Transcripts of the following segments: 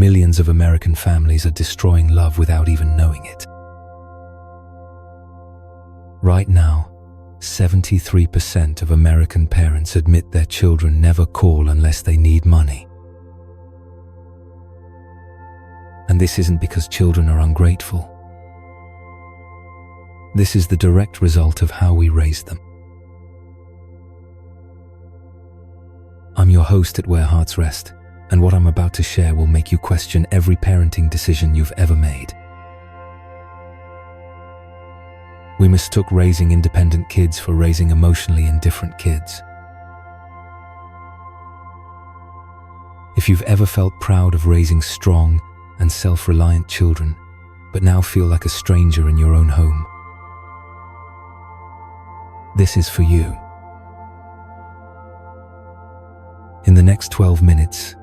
millions of American families are destroying love without even knowing it. Right now, 73% of American parents admit their children never call unless they need money. And this isn't because children are ungrateful. This is the direct result of how we raised them. I'm your host at Where Hearts Rest, and what I'm about to share will make you question every parenting decision you've ever made. We mistook raising independent kids for raising emotionally indifferent kids. If you've ever felt proud of raising strong and self-reliant children, but now feel like a stranger in your own home, this is for you. In the next 12 minutes,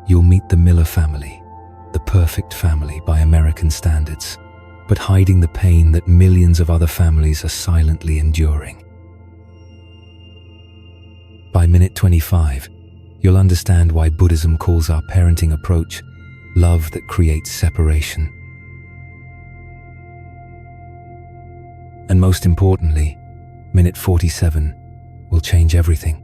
you'll meet the Miller family, the perfect family by American standards, but hiding the pain that millions of other families are silently enduring. By minute 25, you'll understand why Buddhism calls our parenting approach love that creates separation. And most importantly, minute 47 will change everything.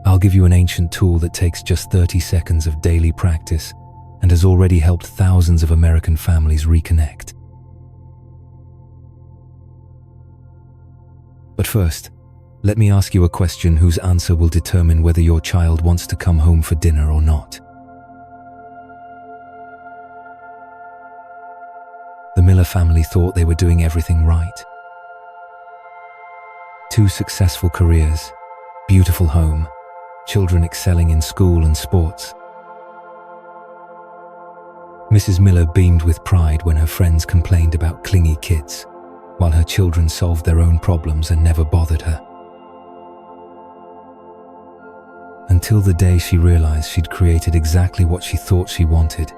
I'll give you an ancient tool that takes just 30 seconds of daily practice and has already helped thousands of American families reconnect. But first, let me ask you a question whose answer will determine whether your child wants to come home for dinner or not. The Miller family thought they were doing everything right. 2 successful careers, beautiful home, children excelling in school and sports. Mrs. Miller beamed with pride when her friends complained about clingy kids, while her children solved their own problems and never bothered her. Until the day she realized she'd created exactly what she thought she wanted,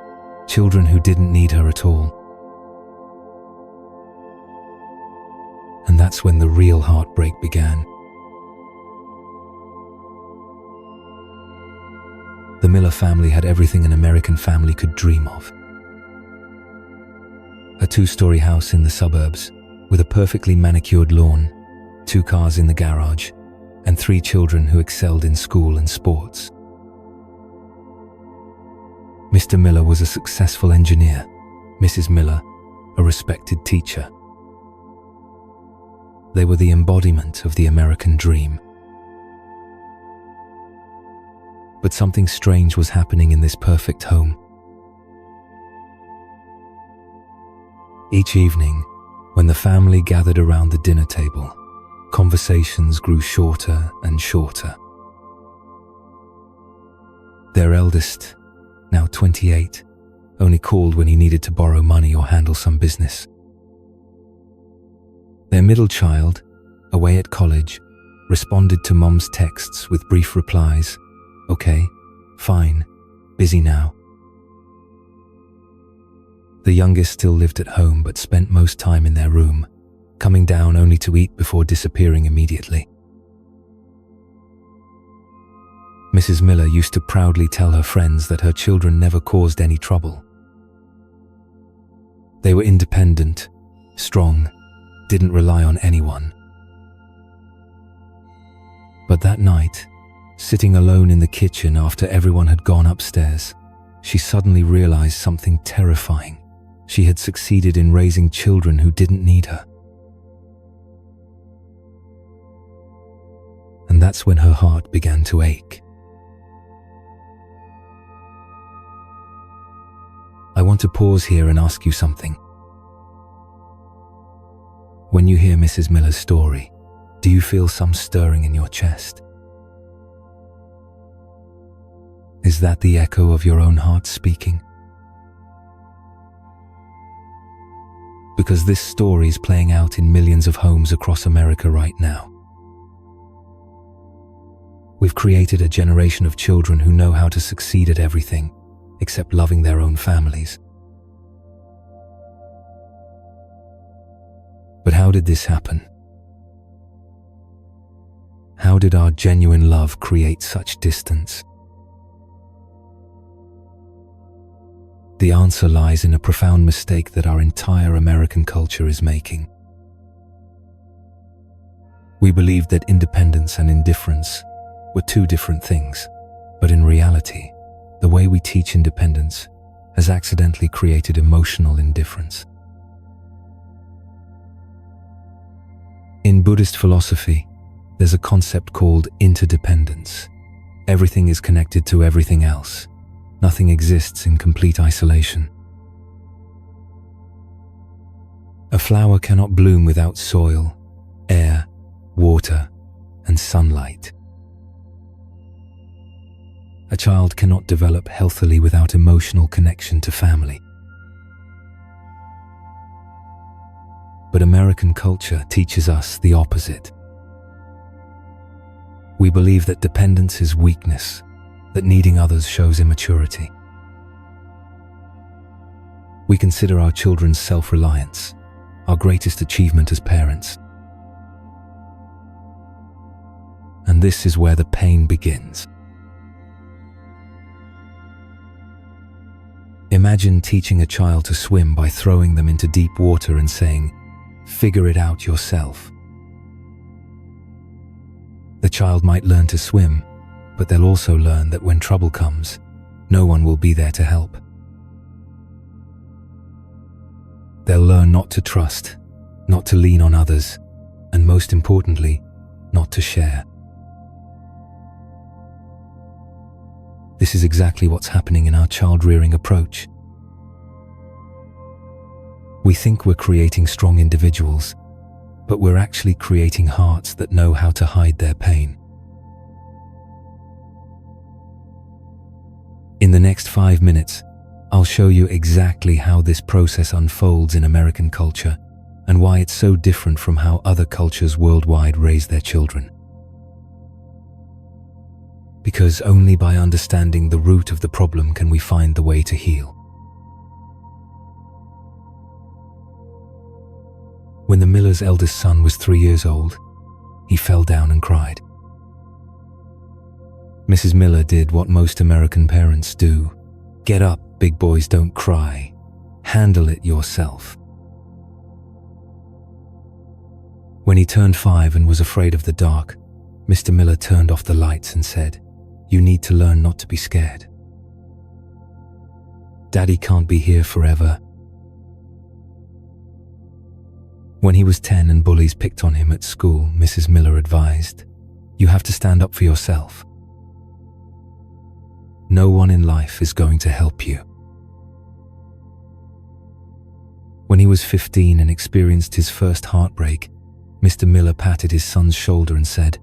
children who didn't need her at all. And that's when the real heartbreak began. The Miller family had everything an American family could dream of. A 2-story house in the suburbs, with a perfectly manicured lawn, 2 cars in the garage, and 3 children who excelled in school and sports. Mr. Miller was a successful engineer, Mrs. Miller, a respected teacher. They were the embodiment of the American dream. But something strange was happening in this perfect home. Each evening, when the family gathered around the dinner table, conversations grew shorter and shorter. Their eldest, now 28, only called when he needed to borrow money or handle some business. Their middle child, away at college, responded to Mom's texts with brief replies, "Okay, fine, busy now." The youngest still lived at home but spent most time in their room, coming down only to eat before disappearing immediately. Mrs. Miller used to proudly tell her friends that her children never caused any trouble. They were independent, strong, didn't rely on anyone. But that night, sitting alone in the kitchen after everyone had gone upstairs, she suddenly realized something terrifying. She had succeeded in raising children who didn't need her. And that's when her heart began to ache. I want to pause here and ask you something. When you hear Mrs. Miller's story, do you feel some stirring in your chest? Is that the echo of your own heart speaking? Because this story is playing out in millions of homes across America right now. We've created a generation of children who know how to succeed at everything, except loving their own families. But how did this happen? How did our genuine love create such distance? The answer lies in a profound mistake that our entire American culture is making. We believed that independence and indifference were two different things, but in reality, the way we teach independence has accidentally created emotional indifference. In Buddhist philosophy, there's a concept called interdependence. Everything is connected to everything else. Nothing exists in complete isolation. A flower cannot bloom without soil, air, water, and sunlight. A child cannot develop healthily without emotional connection to family. But American culture teaches us the opposite. We believe that dependence is weakness, that needing others shows immaturity. We consider our children's self-reliance our greatest achievement as parents. And this is where the pain begins. Imagine teaching a child to swim by throwing them into deep water and saying, "Figure it out yourself." The child might learn to swim, but they'll also learn that when trouble comes, no one will be there to help. They'll learn not to trust, not to lean on others, and most importantly, not to share. This is exactly what's happening in our child-rearing approach. We think we're creating strong individuals, but we're actually creating hearts that know how to hide their pain. In the next 5 minutes, I'll show you exactly how this process unfolds in American culture and why it's so different from how other cultures worldwide raise their children. Because only by understanding the root of the problem can we find the way to heal. When the miller's eldest son was 3 years old, he fell down and cried. Mrs. Miller did what most American parents do. "Get up, big boys, don't cry. Handle it yourself." When he turned 5 and was afraid of the dark, Mr. Miller turned off the lights and said, "You need to learn not to be scared. Daddy can't be here forever." When he was 10 and bullies picked on him at school, Mrs. Miller advised, "You have to stand up for yourself. No one in life is going to help you." When he was 15 and experienced his first heartbreak, Mr. Miller patted his son's shoulder and said,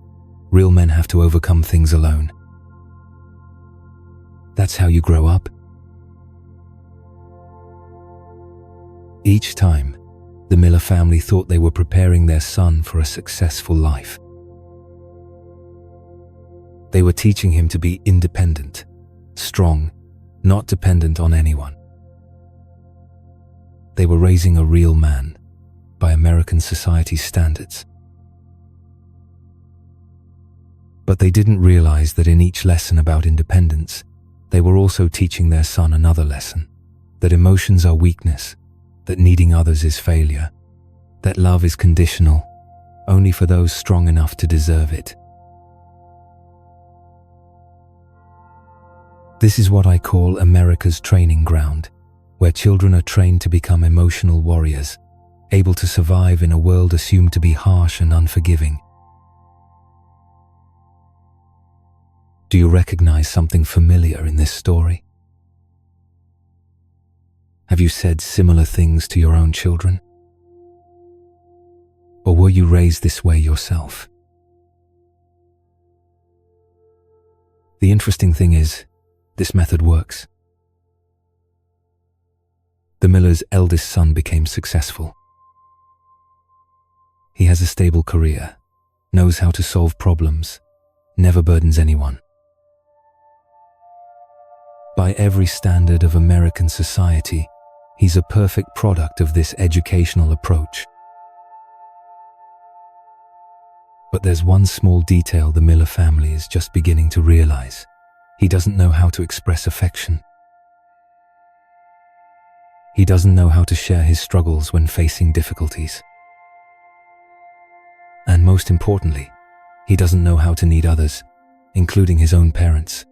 "Real men have to overcome things alone. That's how you grow up." Each time, the Miller family thought they were preparing their son for a successful life. They were teaching him to be independent, strong, not dependent on anyone. They were raising a real man by American society's standards. But they didn't realize that in each lesson about independence, they were also teaching their son another lesson, that emotions are weakness, that needing others is failure, that love is conditional, only for those strong enough to deserve it. This is what I call America's training ground, where children are trained to become emotional warriors, able to survive in a world assumed to be harsh and unforgiving. Do you recognize something familiar in this story? Have you said similar things to your own children? Or were you raised this way yourself? The interesting thing is, this method works. The miller's eldest son became successful. He has a stable career, knows how to solve problems, never burdens anyone. By every standard of American society, he's a perfect product of this educational approach. But there's one small detail the Miller family is just beginning to realize. He doesn't know how to express affection. He doesn't know how to share his struggles when facing difficulties. And most importantly, he doesn't know how to need others, including his own parents.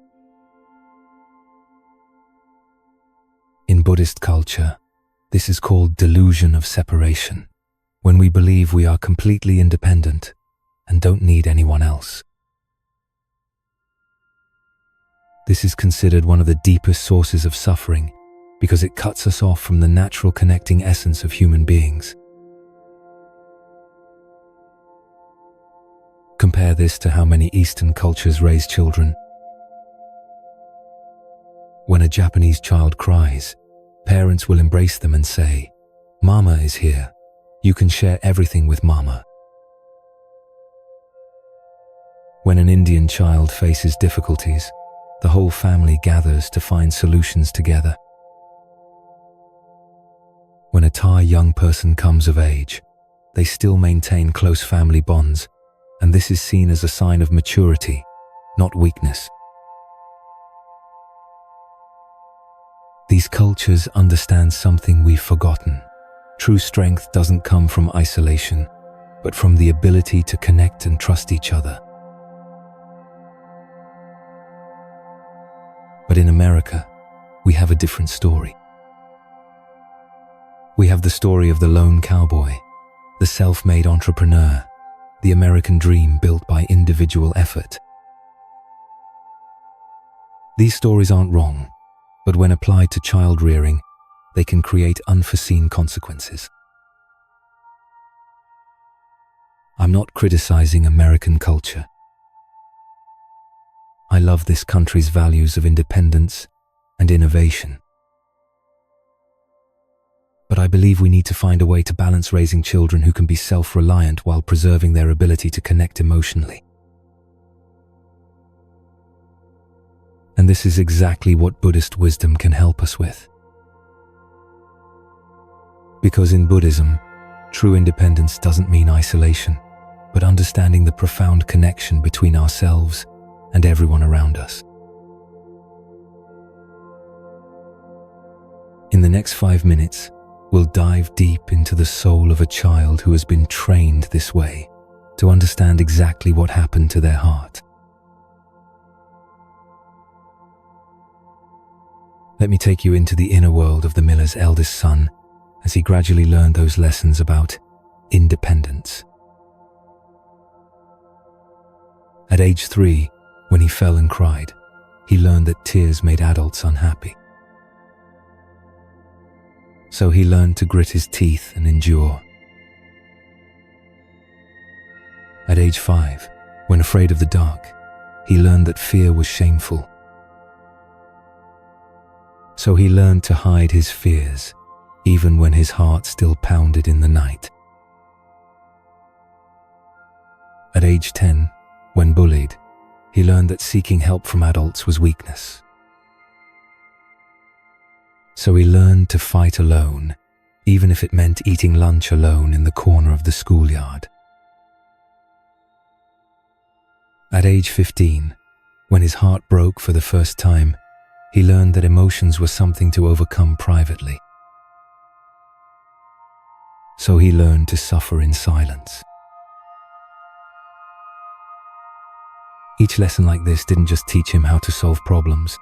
In Buddhist culture, this is called delusion of separation, when we believe we are completely independent and don't need anyone else. This is considered one of the deepest sources of suffering because it cuts us off from the natural connecting essence of human beings. Compare this to how many Eastern cultures raise children. When a Japanese child cries, parents will embrace them and say, "Mama is here. You can share everything with Mama." When an Indian child faces difficulties, the whole family gathers to find solutions together. When a Thai young person comes of age, they still maintain close family bonds, and this is seen as a sign of maturity, not weakness. These cultures understand something we've forgotten. True strength doesn't come from isolation, but from the ability to connect and trust each other. But in America, we have a different story. We have the story of the lone cowboy, the self-made entrepreneur, the American dream built by individual effort. These stories aren't wrong, but when applied to child rearing, they can create unforeseen consequences. I'm not criticizing American culture. I love this country's values of independence and innovation. But I believe we need to find a way to balance raising children who can be self-reliant while preserving their ability to connect emotionally. And this is exactly what Buddhist wisdom can help us with. Because in Buddhism, true independence doesn't mean isolation, but understanding the profound connection between ourselves and everyone around us. In the next 5 minutes, we'll dive deep into the soul of a child who has been trained this way to understand exactly what happened to their heart. Let me take you into the inner world of the miller's eldest son as he gradually learned those lessons about independence. At age 3, when he fell and cried, he learned that tears made adults unhappy. So he learned to grit his teeth and endure. At age 5, when afraid of the dark, he learned that fear was shameful. So he learned to hide his fears, even when his heart still pounded in the night. At age 10, when bullied, he learned that seeking help from adults was weakness. So he learned to fight alone, even if it meant eating lunch alone in the corner of the schoolyard. At age 15, when his heart broke for the first time, he learned that emotions were something to overcome privately. So he learned to suffer in silence. Each lesson like this didn't just teach him how to solve problems.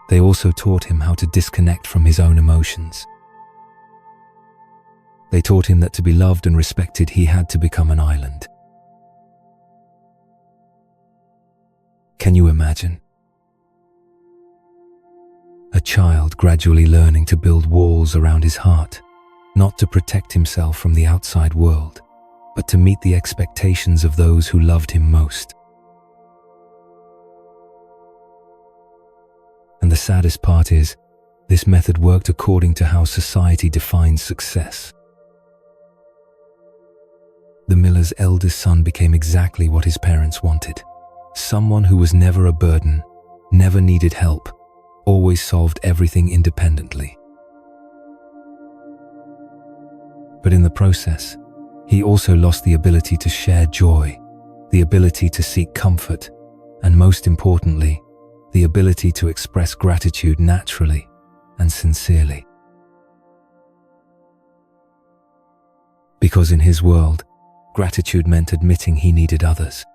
They also taught him how to disconnect from his own emotions. They taught him that to be loved and respected, he had to become an island. Can you imagine? A child gradually learning to build walls around his heart, not to protect himself from the outside world, but to meet the expectations of those who loved him most. And the saddest part is, this method worked according to how society defines success. The miller's eldest son became exactly what his parents wanted. Someone who was never a burden, never needed help, always solved everything independently. But in the process, he also lost the ability to share joy, the ability to seek comfort, and most importantly, the ability to express gratitude naturally, and sincerely. Because in his world, gratitude meant admitting he needed others.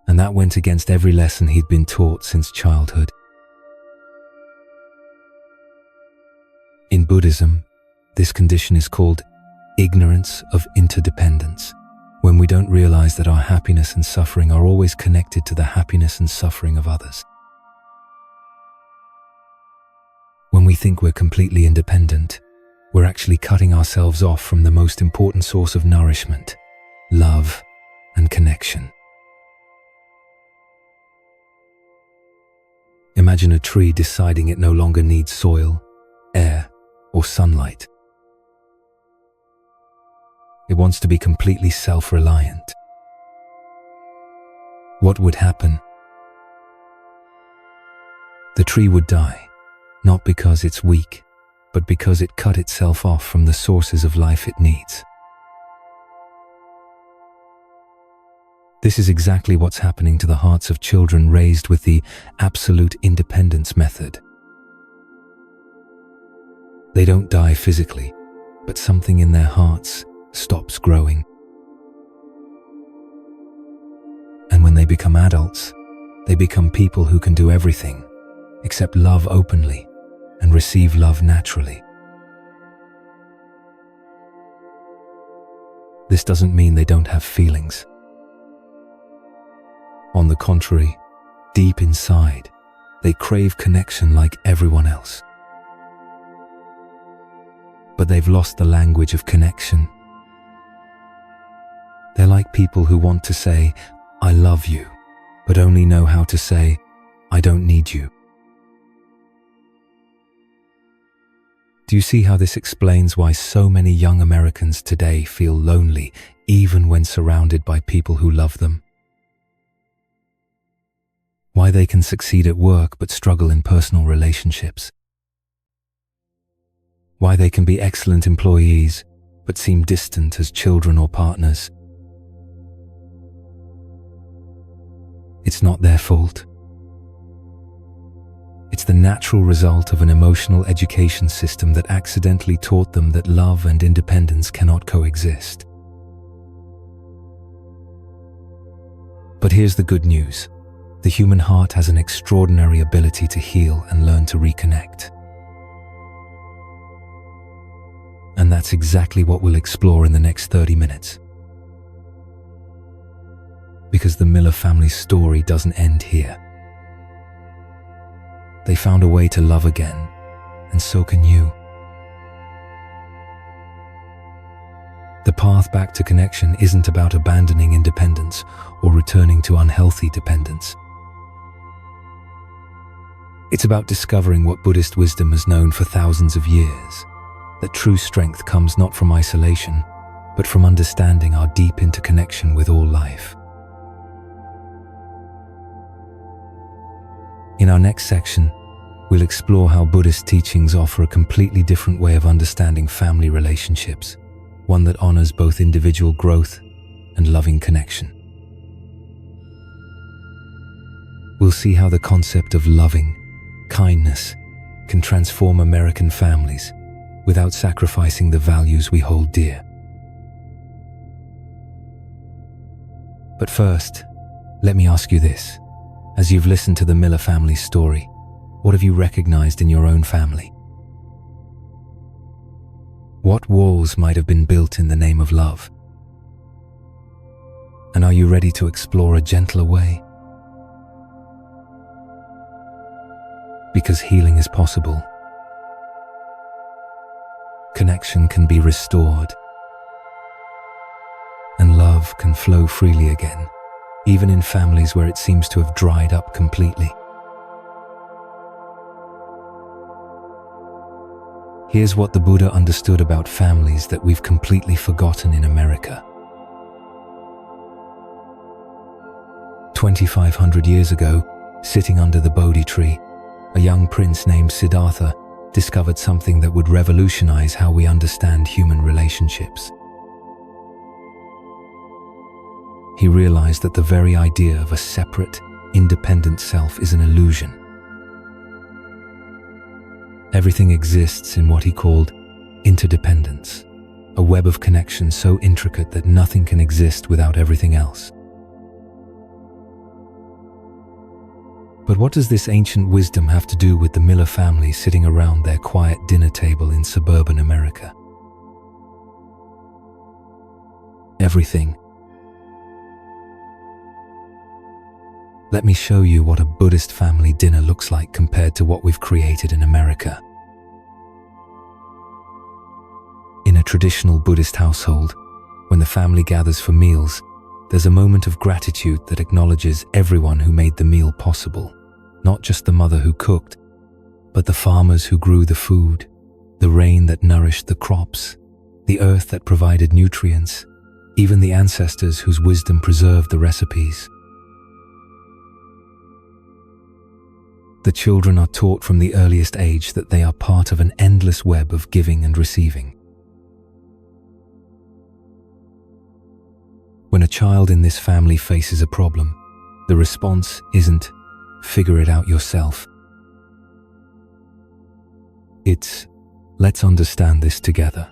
And that went against every lesson he'd been taught since childhood. In Buddhism, this condition is called ignorance of interdependence, when we don't realize that our happiness and suffering are always connected to the happiness and suffering of others. When we think we're completely independent, we're actually cutting ourselves off from the most important source of nourishment, love and connection. Imagine a tree deciding it no longer needs soil, air, or sunlight. It wants to be completely self-reliant. What would happen? The tree would die, not because it's weak, but because it cut itself off from the sources of life it needs. This is exactly what's happening to the hearts of children raised with the absolute independence method. They don't die physically, but something in their hearts stops growing. And when they become adults, they become people who can do everything, accept love openly, and receive love naturally. This doesn't mean they don't have feelings. On the contrary, deep inside, they crave connection like everyone else. But they've lost the language of connection. They're like people who want to say, "I love you," but only know how to say, "I don't need you." Do you see how this explains why so many young Americans today feel lonely, even when surrounded by people who love them? Why they can succeed at work but struggle in personal relationships? Why they can be excellent employees but seem distant as children or partners? It's not their fault. It's the natural result of an emotional education system that accidentally taught them that love and independence cannot coexist. But here's the good news. The human heart has an extraordinary ability to heal and learn to reconnect. And that's exactly what we'll explore in the next 30 minutes. Because the Miller family's story doesn't end here. They found a way to love again, and so can you. The path back to connection isn't about abandoning independence or returning to unhealthy dependence. It's about discovering what Buddhist wisdom has known for thousands of years, that true strength comes not from isolation, but from understanding our deep interconnection with all life. In our next section, we'll explore how Buddhist teachings offer a completely different way of understanding family relationships, one that honors both individual growth and loving connection. We'll see how the concept of loving kindness can transform American families without sacrificing the values we hold dear. But first, let me ask you this. As you've listened to the Miller family's story, what have you recognized in your own family? What walls might have been built in the name of love? And are you ready to explore a gentler way? Because healing is possible. Connection can be restored. And love can flow freely again, even in families where it seems to have dried up completely. Here's what the Buddha understood about families that we've completely forgotten in America. 2,500 years ago, sitting under the Bodhi tree, a young prince named Siddhartha discovered something that would revolutionize how we understand human relationships. He realized that the very idea of a separate, independent self is an illusion. Everything exists in what he called interdependence, a web of connections so intricate that nothing can exist without everything else. But what does this ancient wisdom have to do with the Miller family sitting around their quiet dinner table in suburban America? Everything. Let me show you what a Buddhist family dinner looks like compared to what we've created in America. In a traditional Buddhist household, when the family gathers for meals, there's a moment of gratitude that acknowledges everyone who made the meal possible, not just the mother who cooked, but the farmers who grew the food, the rain that nourished the crops, the earth that provided nutrients, even the ancestors whose wisdom preserved the recipes. The children are taught from the earliest age that they are part of an endless web of giving and receiving. When a child in this family faces a problem, the response isn't "figure it out yourself." It's "let's understand this together."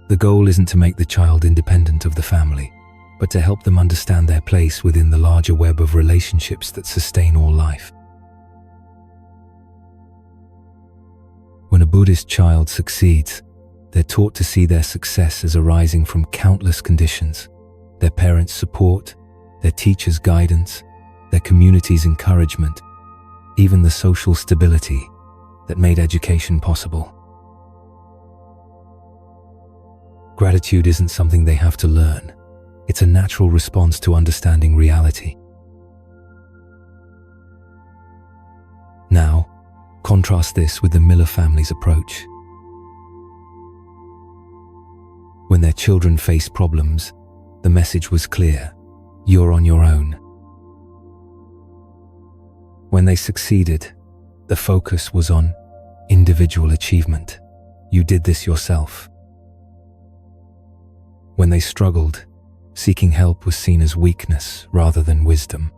The goal isn't to make the child independent of the family, but to help them understand their place within the larger web of relationships that sustain all life. When a Buddhist child succeeds, they're taught to see their success as arising from countless conditions: their parents' support, their teachers' guidance, their community's encouragement, even the social stability that made education possible. Gratitude isn't something they have to learn. It's a natural response to understanding reality. Now, contrast this with the Miller family's approach. When their children faced problems, the message was clear: you're on your own. When they succeeded, the focus was on individual achievement. You did this yourself. When they struggled, seeking help was seen as weakness rather than wisdom.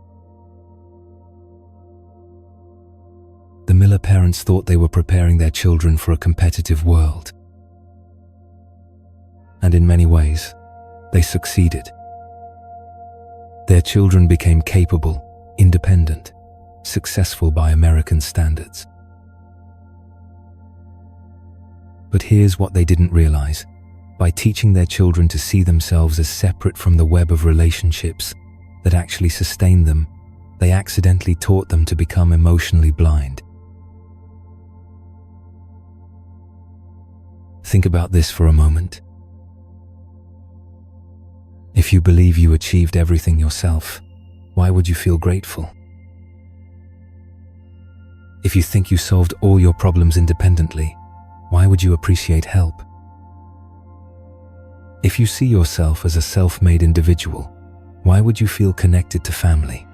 The Miller parents thought they were preparing their children for a competitive world. And in many ways, they succeeded. Their children became capable, independent, successful by American standards. But here's what they didn't realize. By teaching their children to see themselves as separate from the web of relationships that actually sustain them, they accidentally taught them to become emotionally blind. Think about this for a moment. If you believe you achieved everything yourself, why would you feel grateful? If you think you solved all your problems independently, why would you appreciate help? If you see yourself as a self-made individual, why would you feel connected to family?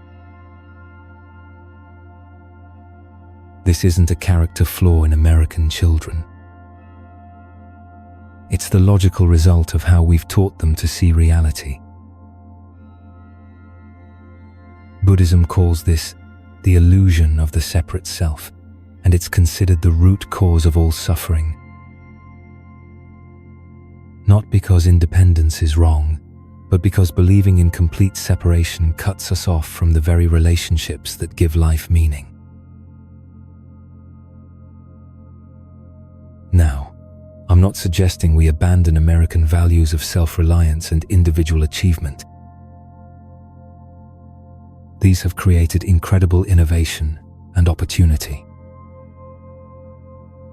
This isn't a character flaw in American children. It's the logical result of how we've taught them to see reality. Buddhism calls this the illusion of the separate self, and it's considered the root cause of all suffering. Not because independence is wrong, but because believing in complete separation cuts us off from the very relationships that give life meaning. Now, I'm not suggesting we abandon American values of self-reliance and individual achievement. These have created incredible innovation and opportunity.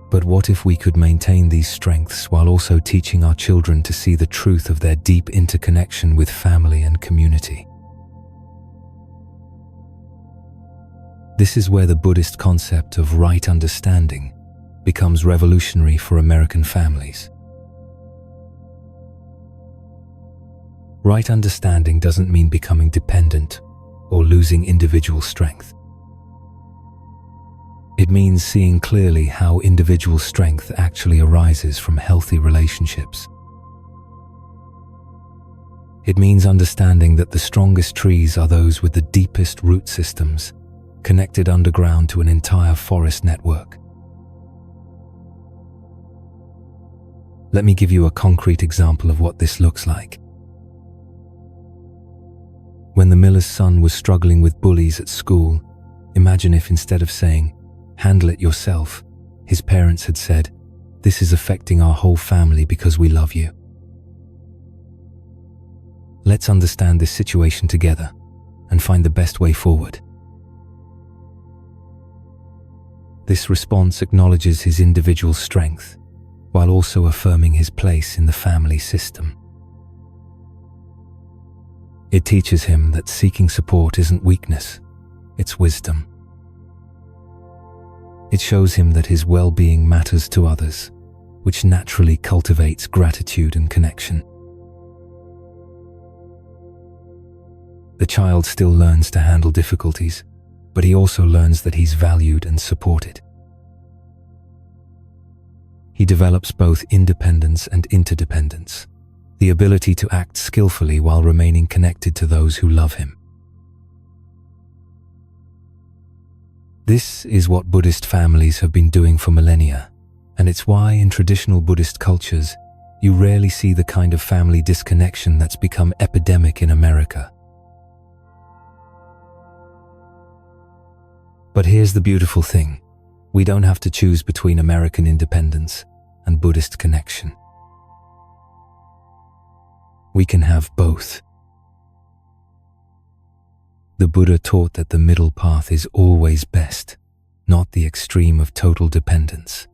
But what if we could maintain these strengths while also teaching our children to see the truth of their deep interconnection with family and community? This is where the Buddhist concept of right understanding becomes revolutionary for American families. Right understanding doesn't mean becoming dependent or losing individual strength. It means seeing clearly how individual strength actually arises from healthy relationships. It means understanding that the strongest trees are those with the deepest root systems, connected underground to an entire forest network. Let me give you a concrete example of what this looks like. When the miller's son was struggling with bullies at school, imagine if instead of saying, "Handle it yourself," his parents had said, "This is affecting our whole family because we love you." Let's understand this situation together and find the best way forward. This response acknowledges his individual strength while also affirming his place in the family system. It teaches him that seeking support isn't weakness, it's wisdom. It shows him that his well-being matters to others, which naturally cultivates gratitude and connection. The child still learns to handle difficulties, but he also learns that he's valued and supported. He develops both independence and interdependence, the ability to act skillfully while remaining connected to those who love him. This is what Buddhist families have been doing for millennia, and it's why in traditional Buddhist cultures, you rarely see the kind of family disconnection that's become epidemic in America. But here's the beautiful thing. We don't have to choose between American independence and Buddhist connection. We can have both. The Buddha taught that the middle path is always best, not the extreme of total dependence,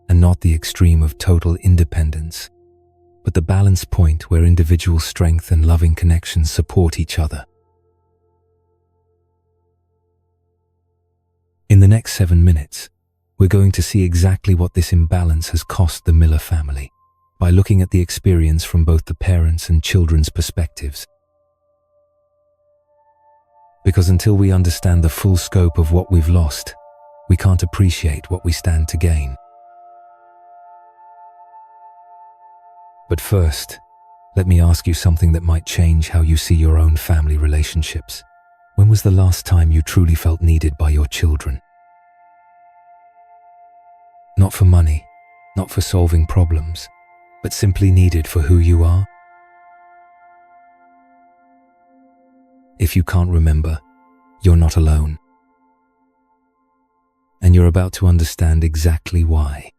and not the extreme of total independence, but the balance point where individual strength and loving connections support each other. In the next 7 minutes, we're going to see exactly what this imbalance has cost the Miller family by looking at the experience from both the parents' and children's perspectives. Because until we understand the full scope of what we've lost, we can't appreciate what we stand to gain. But first, let me ask you something that might change how you see your own family relationships. When was the last time you truly felt needed by your children? Not for money, not for solving problems, but simply needed for who you are? If you can't remember, you're not alone. And you're about to understand exactly why.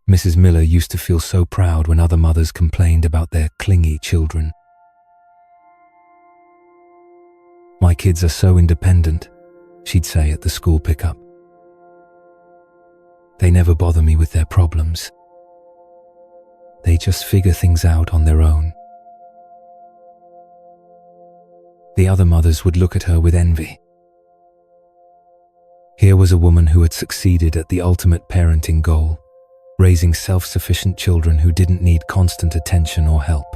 Mrs. Miller used to feel so proud when other mothers complained about their clingy children. "My kids are so independent," she'd say at the school pickup. "They never bother me with their problems. They just figure things out on their own." The other mothers would look at her with envy. Here was a woman who had succeeded at the ultimate parenting goal, raising self-sufficient children who didn't need constant attention or help.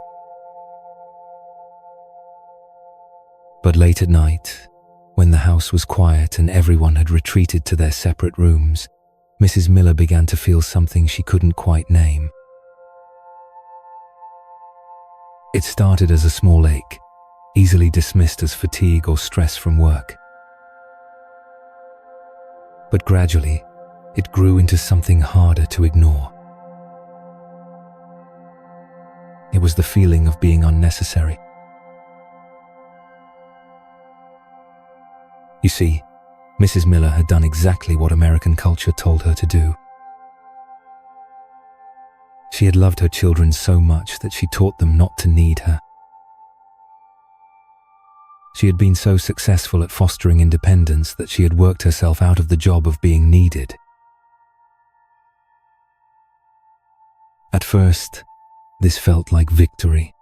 But late at night, when the house was quiet and everyone had retreated to their separate rooms, Mrs. Miller began to feel something she couldn't quite name. It started as a small ache, easily dismissed as fatigue or stress from work. But gradually, it grew into something harder to ignore. It was the feeling of being unnecessary. You see, Mrs. Miller had done exactly what American culture told her to do. She had loved her children so much that she taught them not to need her. She had been so successful at fostering independence that she had worked herself out of the job of being needed. At first, this felt like victory.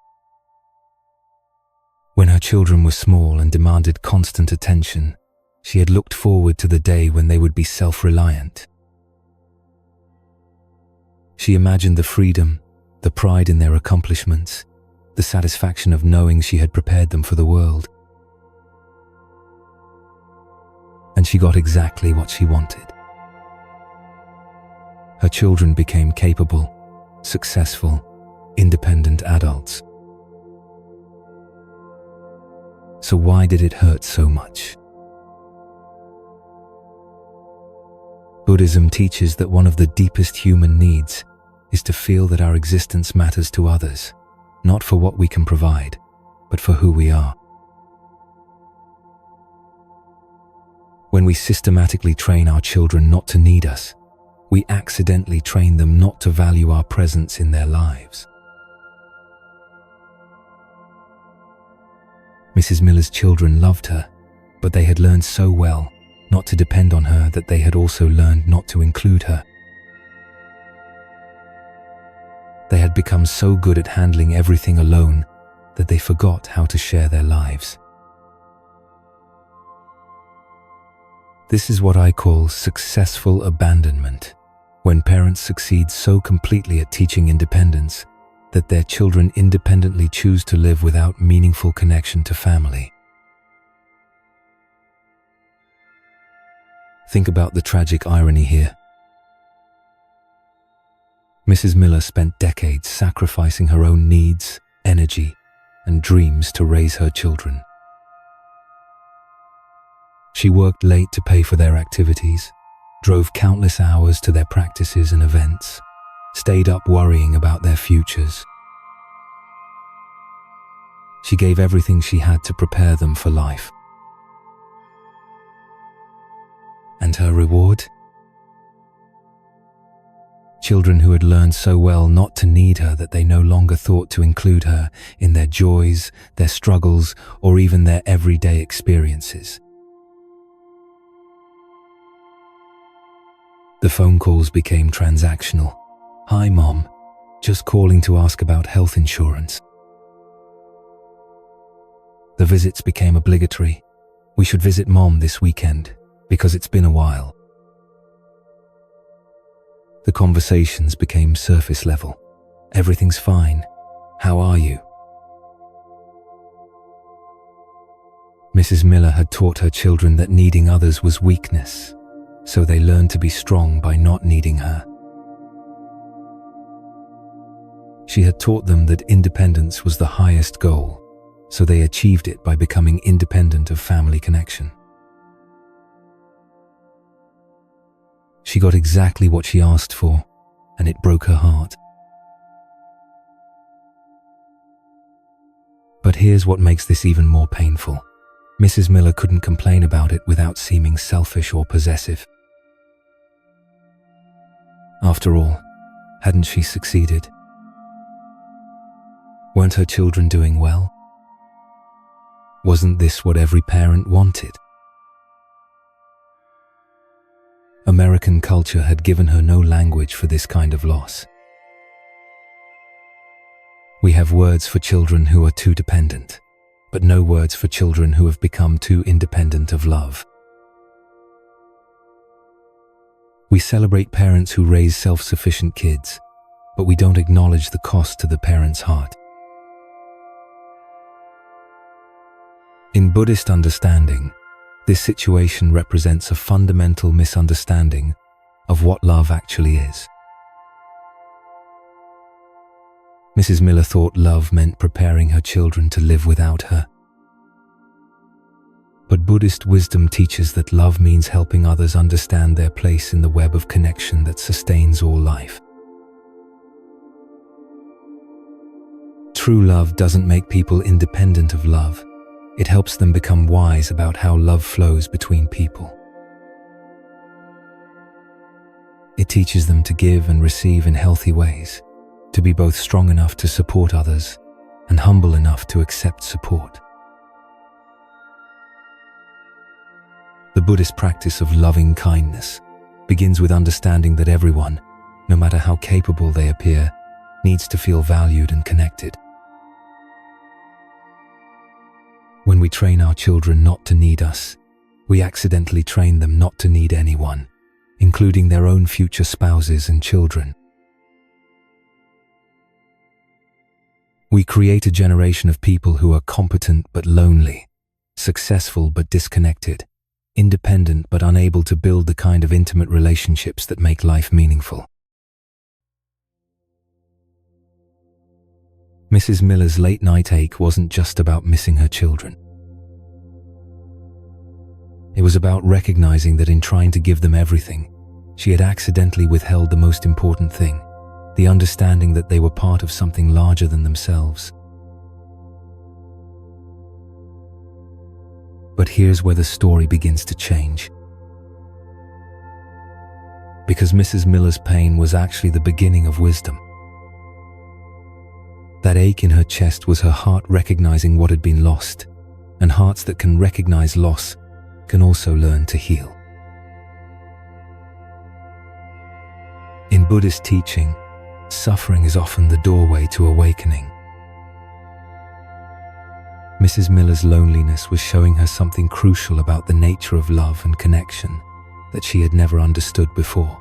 When her children were small and demanded constant attention, she had looked forward to the day when they would be self-reliant. She imagined the freedom, the pride in their accomplishments, the satisfaction of knowing she had prepared them for the world. And she got exactly what she wanted. Her children became capable, successful, independent adults. So why did it hurt so much? Buddhism teaches that one of the deepest human needs is to feel that our existence matters to others, not for what we can provide, but for who we are. When we systematically train our children not to need us, we accidentally train them not to value our presence in their lives. Mrs. Miller's children loved her, but they had learned so well not to depend on her that they had also learned not to include her. They had become so good at handling everything alone that they forgot how to share their lives. This is what I call successful abandonment, when parents succeed so completely at teaching independence that their children independently choose to live without meaningful connection to family. Think about the tragic irony here. Mrs. Miller spent decades sacrificing her own needs, energy, and dreams to raise her children. She worked late to pay for their activities, drove countless hours to their practices and events, stayed up worrying about their futures. She gave everything she had to prepare them for life. And her reward? Children who had learned so well not to need her that they no longer thought to include her in their joys, their struggles, or even their everyday experiences. The phone calls became transactional. "Hi, Mom. Just calling to ask about health insurance." The visits became obligatory. "We should visit Mom this weekend because it's been a while." The conversations became surface level. "Everything's fine. How are you?" Mrs. Miller had taught her children that needing others was weakness, so they learned to be strong by not needing her. She had taught them that independence was the highest goal, so they achieved it by becoming independent of family connection. She got exactly what she asked for, and it broke her heart. But here's what makes this even more painful. Mrs. Miller couldn't complain about it without seeming selfish or possessive. After all, hadn't she succeeded? Weren't her children doing well? Wasn't this what every parent wanted? American culture had given her no language for this kind of loss. We have words for children who are too dependent, but no words for children who have become too independent of love. We celebrate parents who raise self-sufficient kids, but we don't acknowledge the cost to the parent's heart. In Buddhist understanding, this situation represents a fundamental misunderstanding of what love actually is. Mrs. Miller thought love meant preparing her children to live without her. But Buddhist wisdom teaches that love means helping others understand their place in the web of connection that sustains all life. True love doesn't make people independent of love. It helps them become wise about how love flows between people. It teaches them to give and receive in healthy ways, to be both strong enough to support others and humble enough to accept support. The Buddhist practice of loving kindness begins with understanding that everyone, no matter how capable they appear, needs to feel valued and connected. When we train our children not to need us, we accidentally train them not to need anyone, including their own future spouses and children. We create a generation of people who are competent but lonely, successful but disconnected, independent but unable to build the kind of intimate relationships that make life meaningful. Mrs. Miller's late-night ache wasn't just about missing her children. It was about recognizing that in trying to give them everything, she had accidentally withheld the most important thing, the understanding that they were part of something larger than themselves. But here's where the story begins to change. Because Mrs. Miller's pain was actually the beginning of wisdom. That ache in her chest was her heart recognizing what had been lost, and hearts that can recognize loss can also learn to heal. In Buddhist teaching, suffering is often the doorway to awakening. Mrs. Miller's loneliness was showing her something crucial about the nature of love and connection that she had never understood before.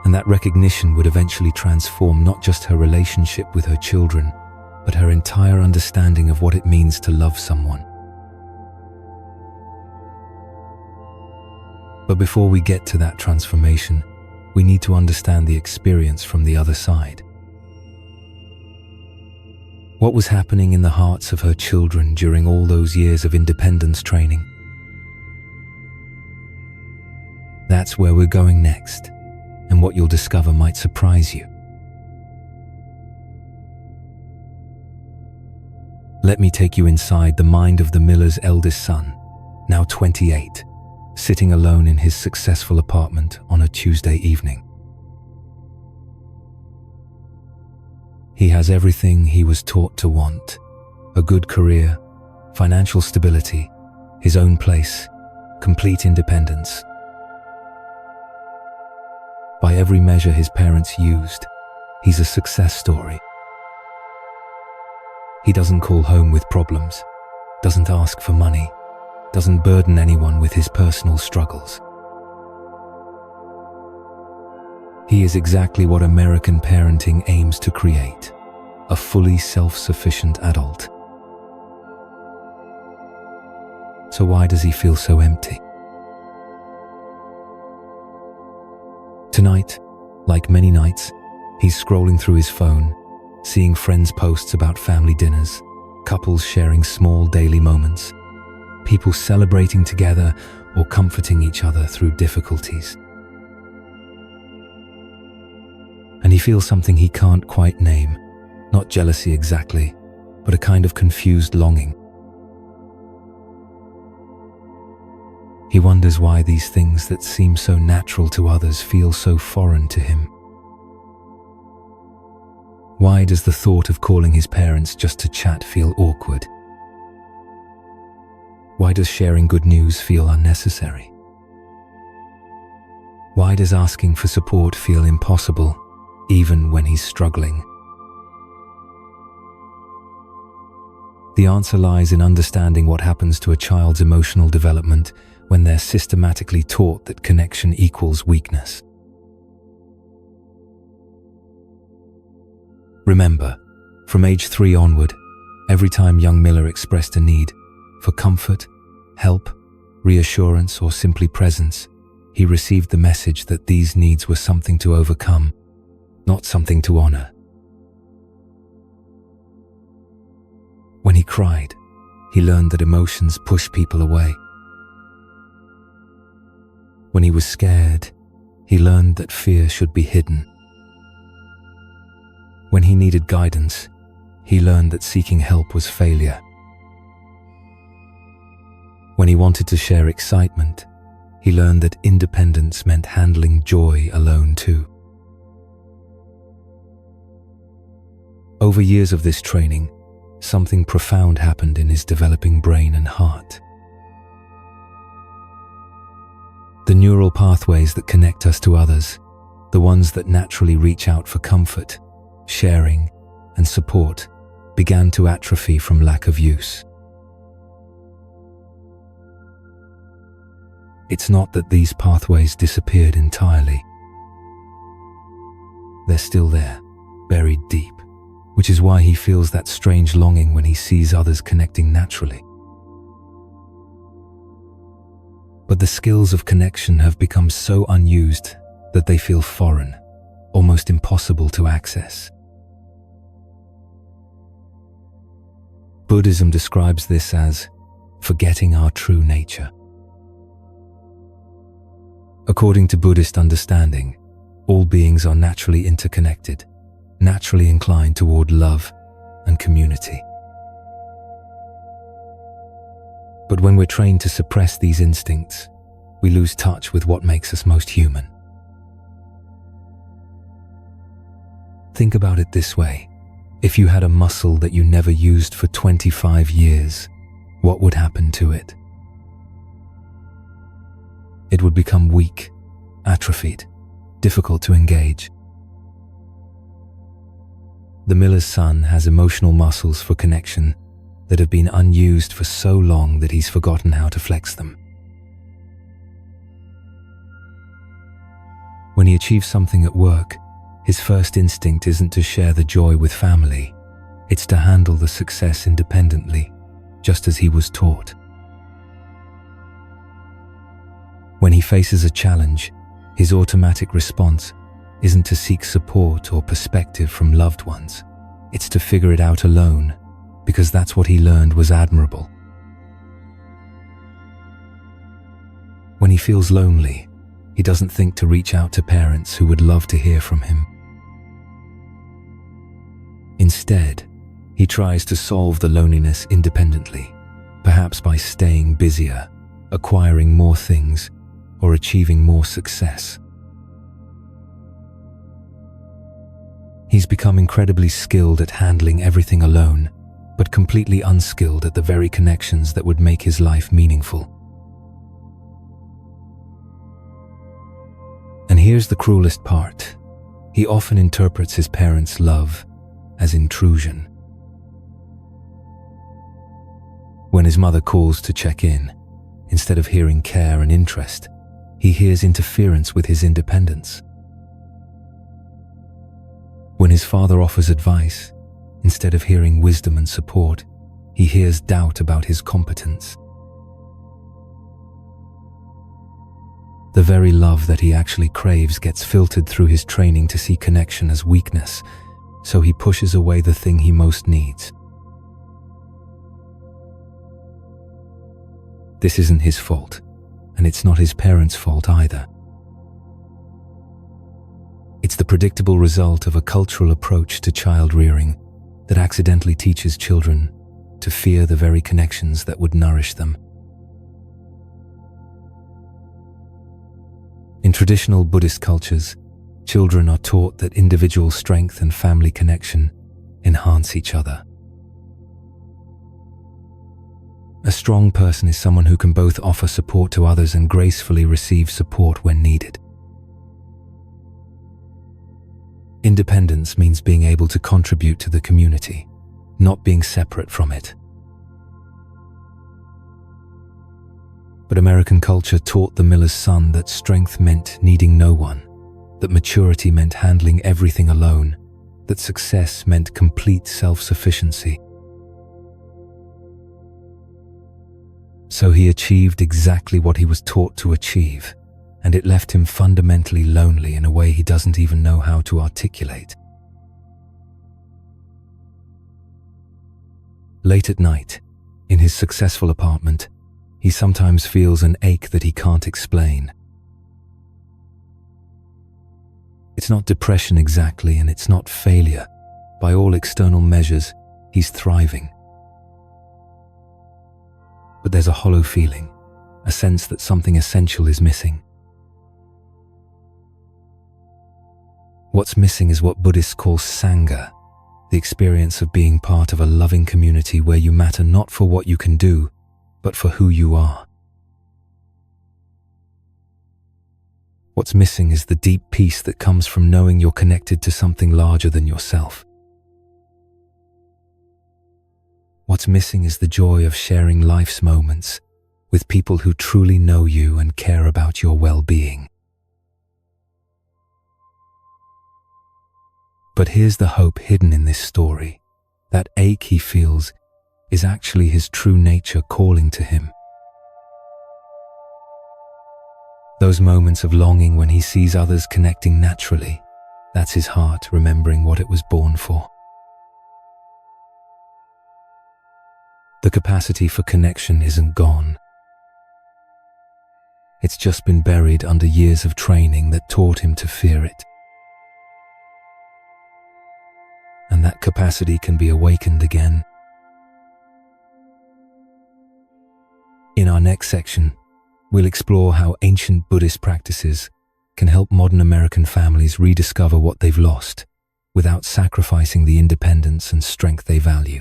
And that recognition would eventually transform not just her relationship with her children, but her entire understanding of what it means to love someone. But before we get to that transformation, we need to understand the experience from the other side. What was happening in the hearts of her children during all those years of independence training? That's where we're going next, and what you'll discover might surprise you. Let me take you inside the mind of the Miller's eldest son, now 28, sitting alone in his successful apartment on a Tuesday evening. He has everything he was taught to want: a good career, financial stability, his own place, complete independence. By every measure his parents used, he's a success story. He doesn't call home with problems, doesn't ask for money, doesn't burden anyone with his personal struggles. He is exactly what American parenting aims to create: a fully self-sufficient adult. So why does he feel so empty? Tonight, like many nights, he's scrolling through his phone, seeing friends' posts about family dinners, couples sharing small daily moments, people celebrating together or comforting each other through difficulties. And he feels something he can't quite name, not jealousy exactly, but a kind of confused longing. He wonders why these things that seem so natural to others feel so foreign to him. Why does the thought of calling his parents just to chat feel awkward? Why does sharing good news feel unnecessary? Why does asking for support feel impossible, even when he's struggling? The answer lies in understanding what happens to a child's emotional development when they're systematically taught that connection equals weakness. Remember, from age 3 onward, every time young Miller expressed a need for comfort, help, reassurance, or simply presence, he received the message that these needs were something to overcome, not something to honor. When he cried, he learned that emotions push people away. When he was scared, he learned that fear should be hidden. When he needed guidance, he learned that seeking help was failure. When he wanted to share excitement, he learned that independence meant handling joy alone too. Over years of this training, something profound happened in his developing brain and heart. The neural pathways that connect us to others, the ones that naturally reach out for comfort, sharing, and support, began to atrophy from lack of use. It's not that these pathways disappeared entirely. They're still there, buried deep, which is why he feels that strange longing when he sees others connecting naturally. But the skills of connection have become so unused that they feel foreign, almost impossible to access. Buddhism describes this as forgetting our true nature. According to Buddhist understanding, all beings are naturally interconnected, naturally inclined toward love and community. But when we're trained to suppress these instincts, we lose touch with what makes us most human. Think about it this way. If you had a muscle that you never used for 25 years, what would happen to it? It would become weak, atrophied, difficult to engage. The miller's son has emotional muscles for connection that have been unused for so long that he's forgotten how to flex them. When he achieves something at work, his first instinct isn't to share the joy with family, it's to handle the success independently, just as he was taught. When he faces a challenge, his automatic response isn't to seek support or perspective from loved ones, it's to figure it out alone, because that's what he learned was admirable. When he feels lonely, he doesn't think to reach out to parents who would love to hear from him. Instead, he tries to solve the loneliness independently, perhaps by staying busier, acquiring more things, or achieving more success. He's become incredibly skilled at handling everything alone, but completely unskilled at the very connections that would make his life meaningful. And here's the cruelest part. He often interprets his parents' love as intrusion. When his mother calls to check in, instead of hearing care and interest, he hears interference with his independence. When his father offers advice, instead of hearing wisdom and support, he hears doubt about his competence. The very love that he actually craves gets filtered through his training to see connection as weakness, so he pushes away the thing he most needs. This isn't his fault, and it's not his parents' fault either. It's the predictable result of a cultural approach to child rearing that accidentally teaches children to fear the very connections that would nourish them. In traditional Buddhist cultures, children are taught that individual strength and family connection enhance each other. A strong person is someone who can both offer support to others and gracefully receive support when needed. Independence means being able to contribute to the community, not being separate from it. But American culture taught the miller's son that strength meant needing no one, that maturity meant handling everything alone, that success meant complete self-sufficiency. So he achieved exactly what he was taught to achieve, and it left him fundamentally lonely in a way he doesn't even know how to articulate. Late at night, in his successful apartment, he sometimes feels an ache that he can't explain. It's not depression exactly, and it's not failure. By all external measures, he's thriving. But there's a hollow feeling, a sense that something essential is missing. What's missing is what Buddhists call Sangha, the experience of being part of a loving community where you matter not for what you can do, but for who you are. What's missing is the deep peace that comes from knowing you're connected to something larger than yourself. What's missing is the joy of sharing life's moments with people who truly know you and care about your well-being. But here's the hope hidden in this story. That ache he feels is actually his true nature calling to him. Those moments of longing when he sees others connecting naturally, that's his heart remembering what it was born for. The capacity for connection isn't gone. It's just been buried under years of training that taught him to fear it. And that capacity can be awakened again. In our next section, we'll explore how ancient Buddhist practices can help modern American families rediscover what they've lost without sacrificing the independence and strength they value.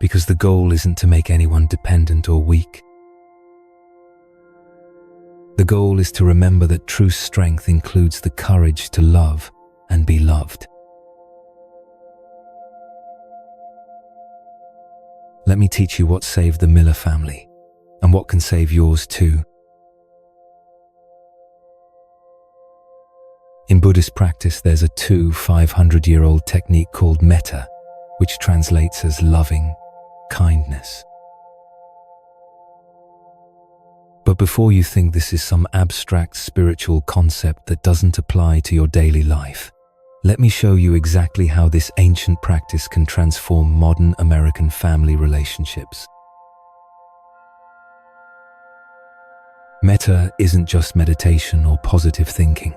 Because the goal isn't to make anyone dependent or weak. The goal is to remember that true strength includes the courage to love and be loved. Let me teach you what saved the Miller family and what can save yours too. In Buddhist practice, there's a 500-year-old technique called Metta, which translates as loving kindness. But before you think this is some abstract spiritual concept that doesn't apply to your daily life, let me show you exactly how this ancient practice can transform modern American family relationships. Metta isn't just meditation or positive thinking.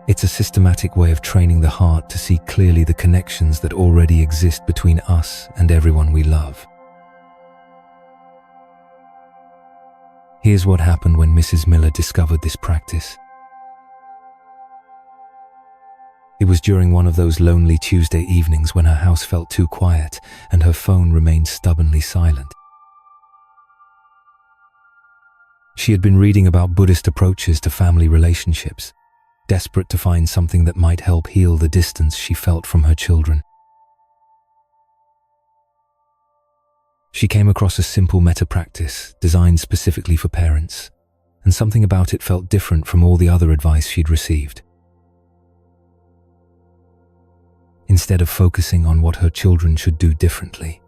It's a systematic way of training the heart to see clearly the connections that already exist between us and everyone we love. Here's what happened when Mrs. Miller discovered this practice. It was during one of those lonely Tuesday evenings when her house felt too quiet and her phone remained stubbornly silent. She had been reading about Buddhist approaches to family relationships, desperate to find something that might help heal the distance she felt from her children. She came across a simple metta practice designed specifically for parents, and something about it felt different from all the other advice she'd received. Instead of focusing on what her children should do differently,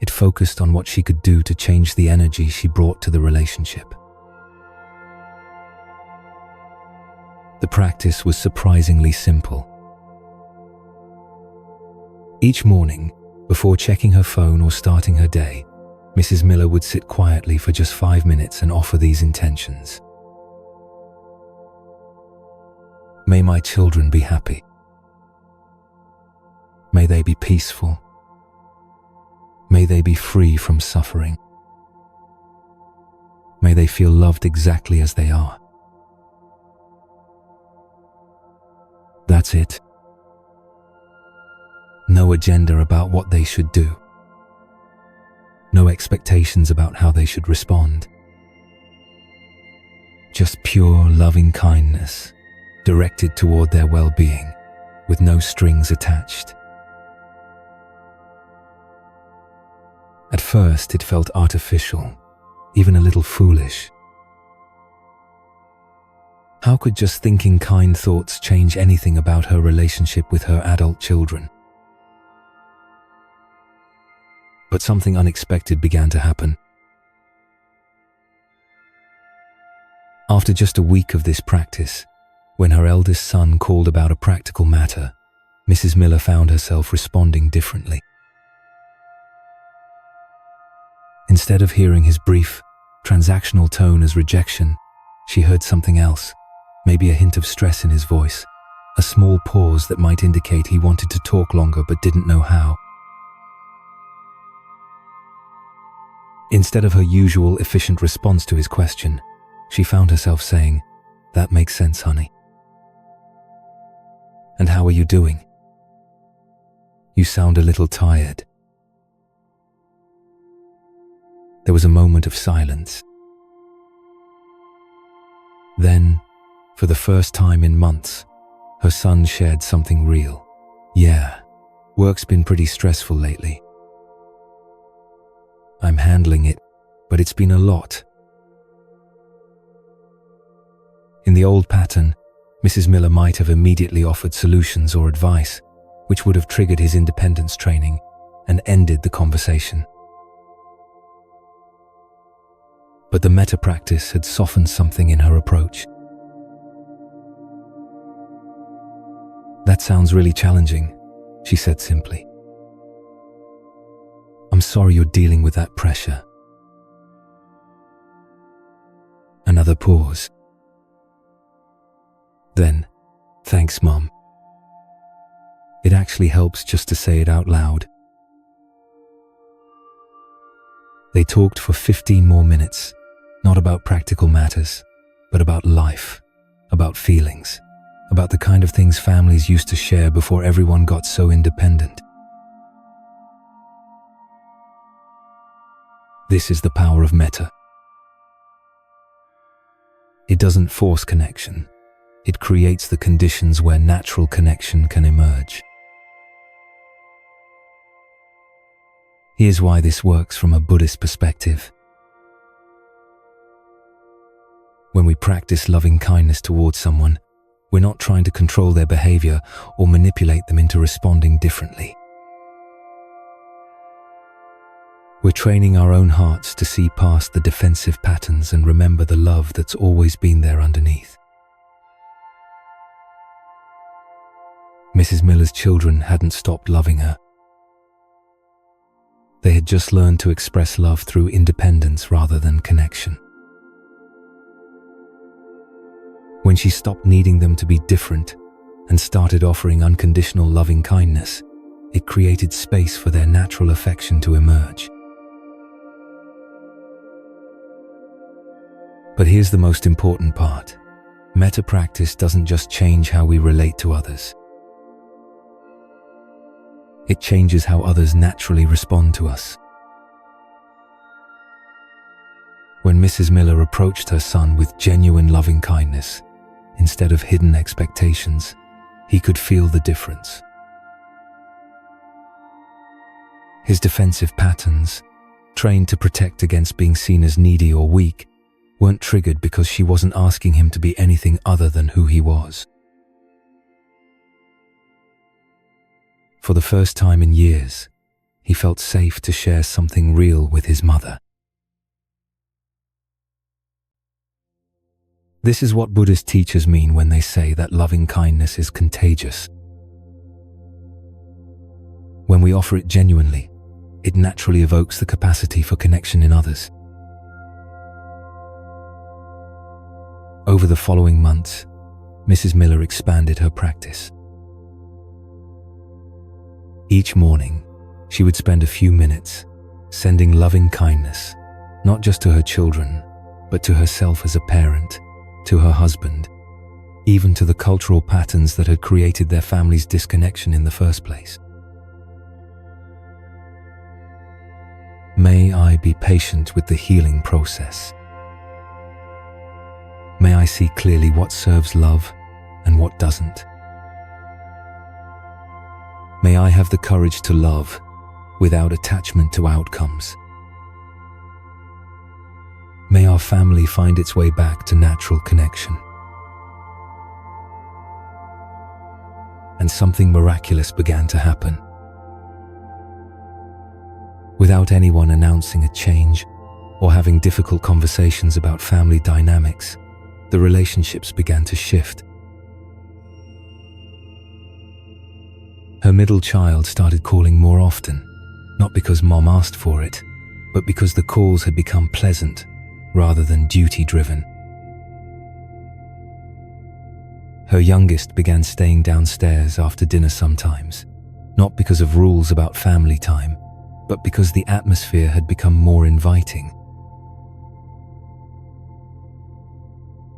it focused on what she could do to change the energy she brought to the relationship. The practice was surprisingly simple. Each morning, before checking her phone or starting her day, Mrs. Miller would sit quietly for just 5 minutes and offer these intentions. May my children be happy. May they be peaceful. May they be free from suffering. May they feel loved exactly as they are. That's it. No agenda about what they should do. No expectations about how they should respond. Just pure loving kindness, directed toward their well-being, with no strings attached. At first, it felt artificial, even a little foolish. How could just thinking kind thoughts change anything about her relationship with her adult children? But something unexpected began to happen. After just a week of this practice, when her eldest son called about a practical matter, Mrs. Miller found herself responding differently. Instead of hearing his brief, transactional tone as rejection, she heard something else, maybe a hint of stress in his voice, a small pause that might indicate he wanted to talk longer but didn't know how. Instead of her usual efficient response to his question, she found herself saying, "That makes sense, honey. And how are you doing? You sound a little tired." There was a moment of silence. Then, for the first time in months, her son shared something real. "Yeah, work's been pretty stressful lately. I'm handling it, but it's been a lot." In the old pattern, Mrs. Miller might have immediately offered solutions or advice, which would have triggered his independence training and ended the conversation. But the metta practice had softened something in her approach. "That sounds really challenging," she said simply. "I'm sorry you're dealing with that pressure." Another pause. Then, "Thanks, Mom." It actually helps just to say it out loud. They talked for 15 more minutes, not about practical matters, but about life, about feelings, about the kind of things families used to share before everyone got so independent. This is the power of Metta. It doesn't force connection. It creates the conditions where natural connection can emerge. Here's why this works from a Buddhist perspective. When we practice loving kindness towards someone, we're not trying to control their behavior or manipulate them into responding differently. We're training our own hearts to see past the defensive patterns and remember the love that's always been there underneath. Mrs. Miller's children hadn't stopped loving her. They had just learned to express love through independence rather than connection. When she stopped needing them to be different and started offering unconditional loving kindness, it created space for their natural affection to emerge. But here's the most important part. Metta practice doesn't just change how we relate to others. It changes how others naturally respond to us. When Mrs. Miller approached her son with genuine loving kindness, instead of hidden expectations, he could feel the difference. His defensive patterns, trained to protect against being seen as needy or weak, weren't triggered because she wasn't asking him to be anything other than who he was. For the first time in years, he felt safe to share something real with his mother. This is what Buddhist teachers mean when they say that loving kindness is contagious. When we offer it genuinely, it naturally evokes the capacity for connection in others. Over the following months, Mrs. Miller expanded her practice. Each morning, she would spend a few minutes sending loving kindness, not just to her children, but to herself as a parent, to her husband, even to the cultural patterns that had created their family's disconnection in the first place. May I be patient with the healing process. May I see clearly what serves love and what doesn't. May I have the courage to love without attachment to outcomes. May our family find its way back to natural connection. And something miraculous began to happen. Without anyone announcing a change or having difficult conversations about family dynamics, the relationships began to shift. Her middle child started calling more often, not because Mom asked for it, but because the calls had become pleasant rather than duty-driven. Her youngest began staying downstairs after dinner sometimes, not because of rules about family time, but because the atmosphere had become more inviting.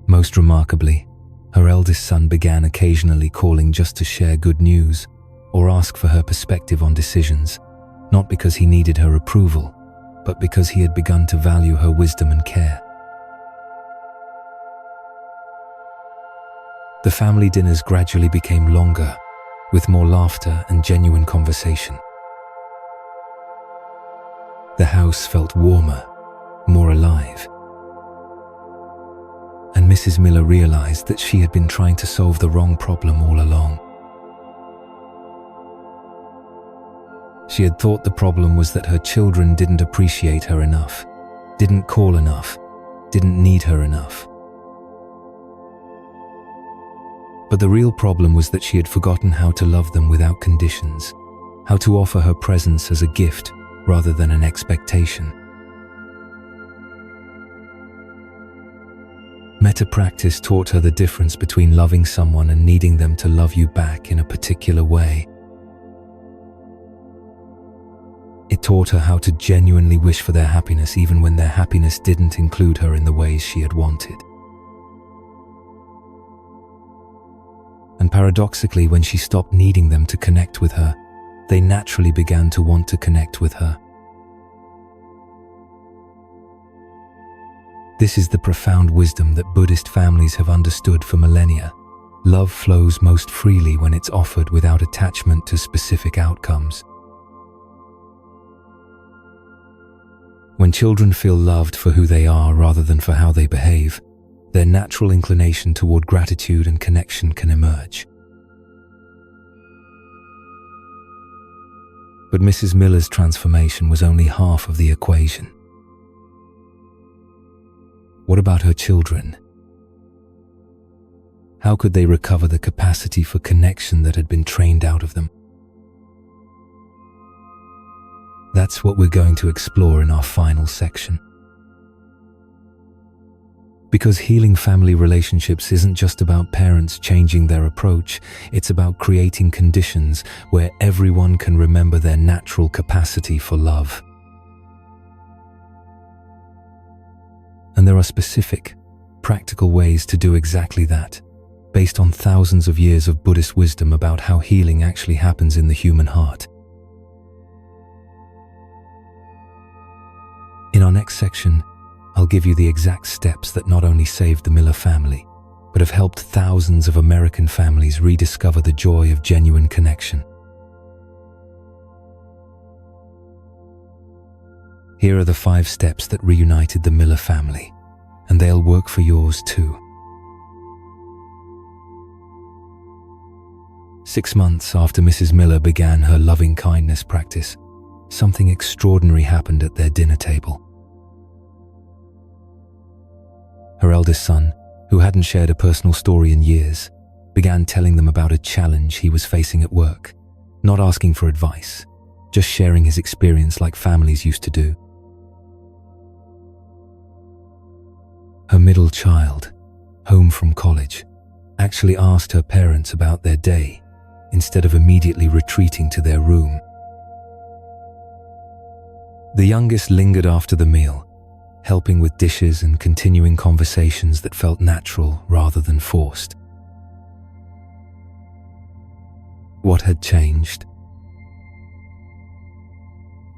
Most remarkably, her eldest son began occasionally calling just to share good news or ask for her perspective on decisions, not because he needed her approval, but because he had begun to value her wisdom and care. The family dinners gradually became longer, with more laughter and genuine conversation. The house felt warmer, more alive. And Mrs. Miller realized that she had been trying to solve the wrong problem all along. She had thought the problem was that her children didn't appreciate her enough, didn't call enough, didn't need her enough. But the real problem was that she had forgotten how to love them without conditions. how to offer her presence as a gift rather than an expectation. Metta practice taught her the difference between loving someone and needing them to love you back in a particular way. It taught her how to genuinely wish for their happiness even when their happiness didn't include her in the ways she had wanted. And paradoxically, when she stopped needing them to connect with her, they naturally began to want to connect with her. This is the profound wisdom that Buddhist families have understood for millennia. Love flows most freely when it's offered without attachment to specific outcomes. When children feel loved for who they are rather than for how they behave, their natural inclination toward gratitude and connection can emerge. But Mrs. Miller's transformation was only half of the equation. What about her children? How could they recover the capacity for connection that had been trained out of them? That's what we're going to explore in our final section. Because healing family relationships isn't just about parents changing their approach, it's about creating conditions where everyone can remember their natural capacity for love. And there are specific, practical ways to do exactly that, based on thousands of years of Buddhist wisdom about how healing actually happens in the human heart. In our next section, I'll give you the exact steps that not only saved the Miller family, but have helped thousands of American families rediscover the joy of genuine connection. Here are the 5 steps that reunited the Miller family, and they'll work for yours too. 6 months after Mrs. Miller began her loving-kindness practice, something extraordinary happened at their dinner table. Her eldest son, who hadn't shared a personal story in years, began telling them about a challenge he was facing at work, not asking for advice, just sharing his experience like families used to do. Her middle child, home from college, actually asked her parents about their day instead of immediately retreating to their room. The youngest lingered after the meal, helping with dishes and continuing conversations that felt natural rather than forced. What had changed?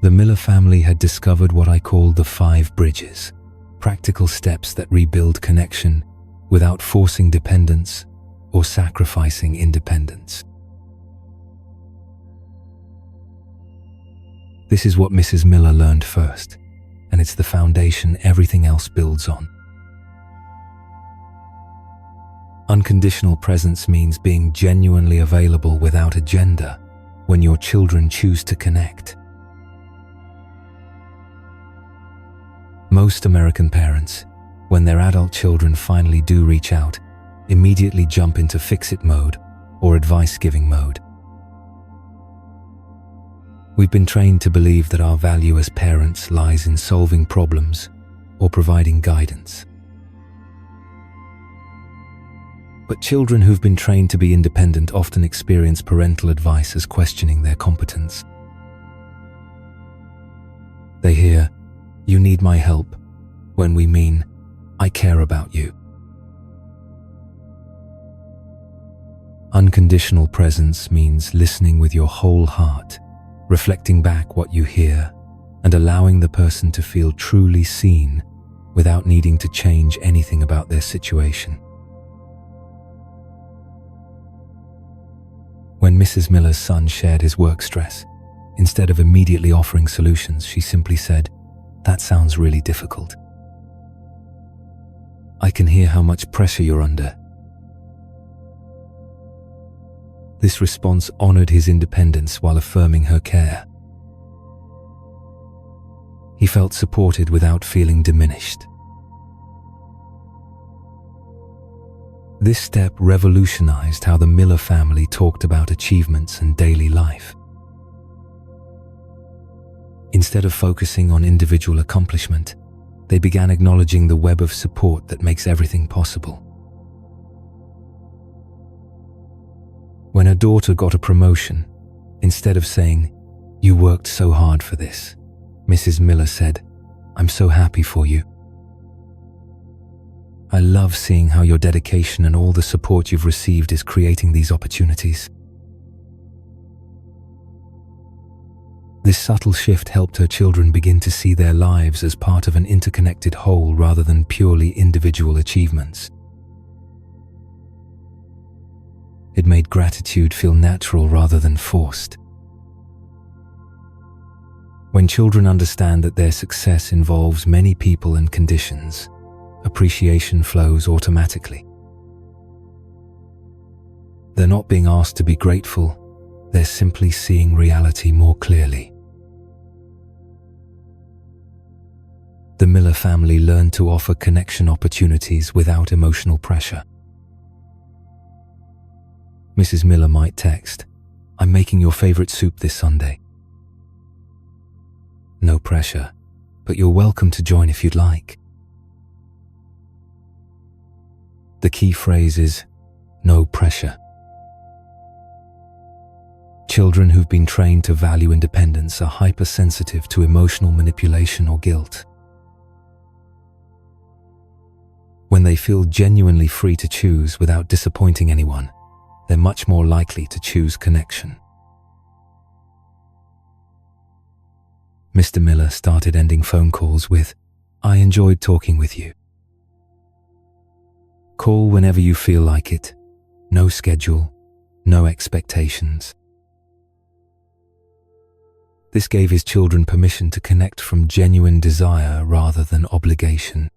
The Miller family had discovered what I call the 5 bridges, practical steps that rebuild connection without forcing dependence or sacrificing independence. This is what Mrs. Miller learned first, and it's the foundation everything else builds on. Unconditional presence means being genuinely available without agenda when your children choose to connect. Most American parents, when their adult children finally do reach out, immediately jump into fix-it mode or advice-giving mode. We've been trained to believe that our value as parents lies in solving problems or providing guidance. But children who've been trained to be independent often experience parental advice as questioning their competence. They hear, "You need my help," when we mean, "I care about you." Unconditional presence means listening with your whole heart, reflecting back what you hear, and allowing the person to feel truly seen without needing to change anything about their situation. When Mrs. Miller's son shared his work stress, instead of immediately offering solutions, she simply said, "That sounds really difficult. I can hear how much pressure you're under." This response honored his independence while affirming her care. He felt supported without feeling diminished. This step revolutionized how the Miller family talked about achievements and daily life. Instead of focusing on individual accomplishment, they began acknowledging the web of support that makes everything possible. When her daughter got a promotion, instead of saying, "You worked so hard for this," Mrs. Miller said, "I'm so happy for you. I love seeing how your dedication and all the support you've received is creating these opportunities." This subtle shift helped her children begin to see their lives as part of an interconnected whole rather than purely individual achievements. It made gratitude feel natural rather than forced. When children understand that their success involves many people and conditions, appreciation flows automatically. They're not being asked to be grateful, they're simply seeing reality more clearly. The Miller family learned to offer connection opportunities without emotional pressure. Mrs. Miller might text, "I'm making your favorite soup this Sunday." No pressure, but you're welcome to join if you'd like. The key phrase is, no pressure. Children who've been trained to value independence are hypersensitive to emotional manipulation or guilt. When they feel genuinely free to choose without disappointing anyone, they're much more likely to choose connection. Mr. Miller started ending phone calls with, "I enjoyed talking with you. Call whenever you feel like it. No schedule, no expectations." This gave his children permission to connect from genuine desire rather than obligation.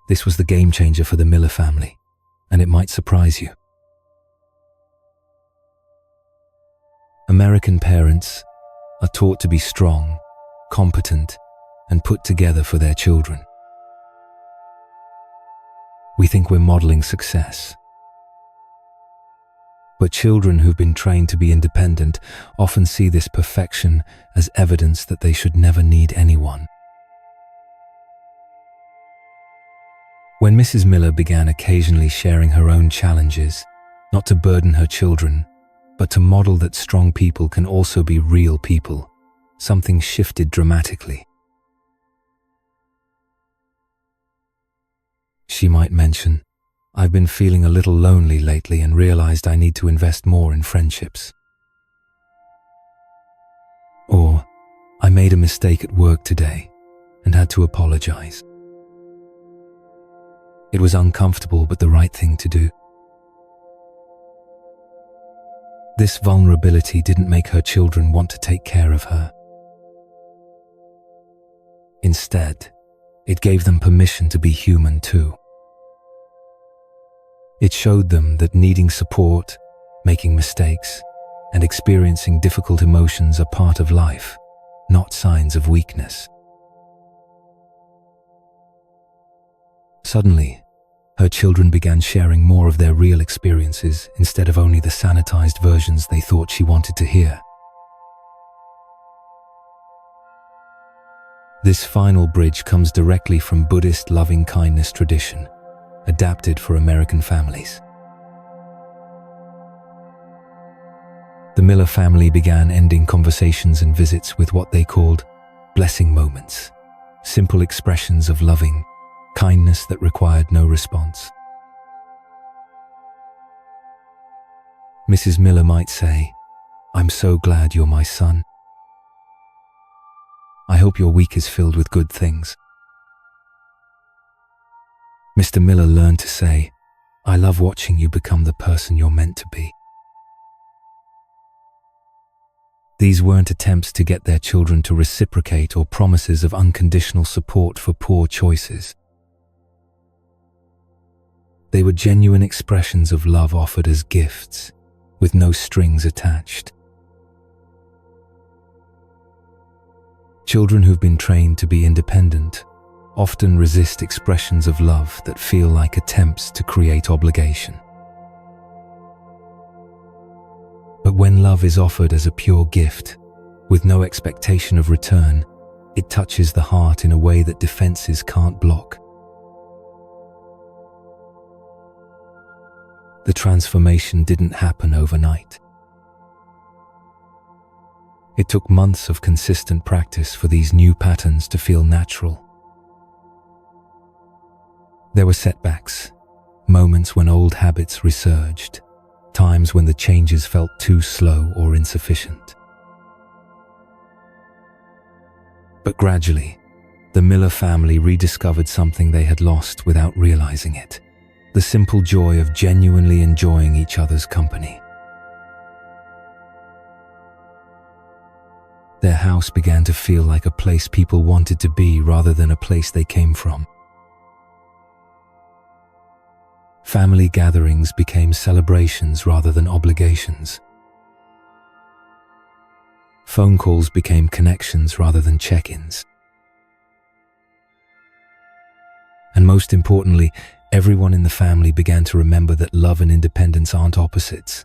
This was the game changer for the Miller family, and it might surprise you. American parents are taught to be strong, competent, and put together for their children. We think we're modeling success. But children who've been trained to be independent often see this perfection as evidence that they should never need anyone. When Mrs. Miller began occasionally sharing her own challenges, not to burden her children, but to model that strong people can also be real people, something shifted dramatically. She might mention, "I've been feeling a little lonely lately and realized I need to invest more in friendships." Or, "I made a mistake at work today and had to apologize. It was uncomfortable but the right thing to do." This vulnerability didn't make her children want to take care of her. Instead, it gave them permission to be human too. It showed them that needing support, making mistakes, and experiencing difficult emotions are part of life, not signs of weakness. Suddenly, her children began sharing more of their real experiences instead of only the sanitized versions they thought she wanted to hear. This final bridge comes directly from Buddhist loving-kindness tradition, adapted for American families. The Miller family began ending conversations and visits with what they called blessing moments, simple expressions of loving kindness that required no response. Mrs. Miller might say, "I'm so glad you're my son. I hope your week is filled with good things." Mr. Miller learned to say, "I love watching you become the person you're meant to be." These weren't attempts to get their children to reciprocate or promises of unconditional support for poor choices. They were genuine expressions of love offered as gifts, with no strings attached. Children who've been trained to be independent often resist expressions of love that feel like attempts to create obligation. But when love is offered as a pure gift, with no expectation of return, it touches the heart in a way that defenses can't block. The transformation didn't happen overnight. It took months of consistent practice for these new patterns to feel natural. There were setbacks, moments when old habits resurged, times when the changes felt too slow or insufficient. But gradually, the Miller family rediscovered something they had lost without realizing it: the simple joy of genuinely enjoying each other's company. Their house began to feel like a place people wanted to be rather than a place they came from. Family gatherings became celebrations rather than obligations. Phone calls became connections rather than check-ins. And most importantly, everyone in the family began to remember that love and independence aren't opposites.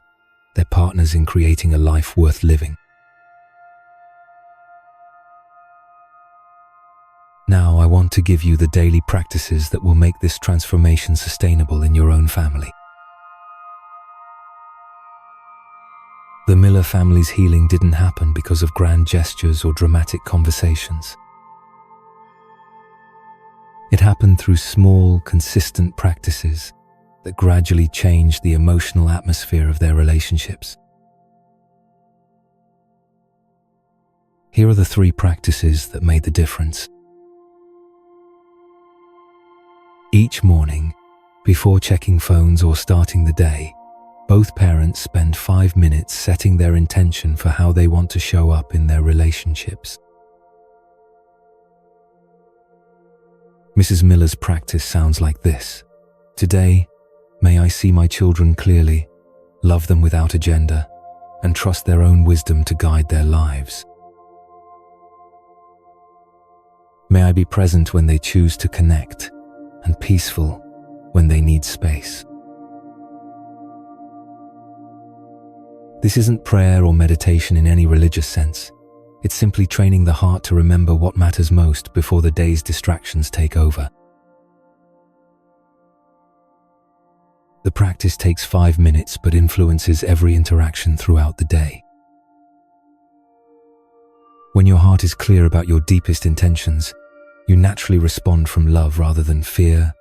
They're partners in creating a life worth living. Now I want to give you the daily practices that will make this transformation sustainable in your own family. The Miller family's healing didn't happen because of grand gestures or dramatic conversations. It happened through small, consistent practices that gradually changed the emotional atmosphere of their relationships. Here are the 3 practices that made the difference. Each morning, before checking phones or starting the day, both parents spend 5 minutes setting their intention for how they want to show up in their relationships. Mrs. Miller's practice sounds like this: today, may I see my children clearly, love them without agenda, and trust their own wisdom to guide their lives. May I be present when they choose to connect, and peaceful when they need space. This isn't prayer or meditation in any religious sense. It's simply training the heart to remember what matters most before the day's distractions take over. The practice takes 5 minutes but influences every interaction throughout the day. When your heart is clear about your deepest intentions, you naturally respond from love rather than fear,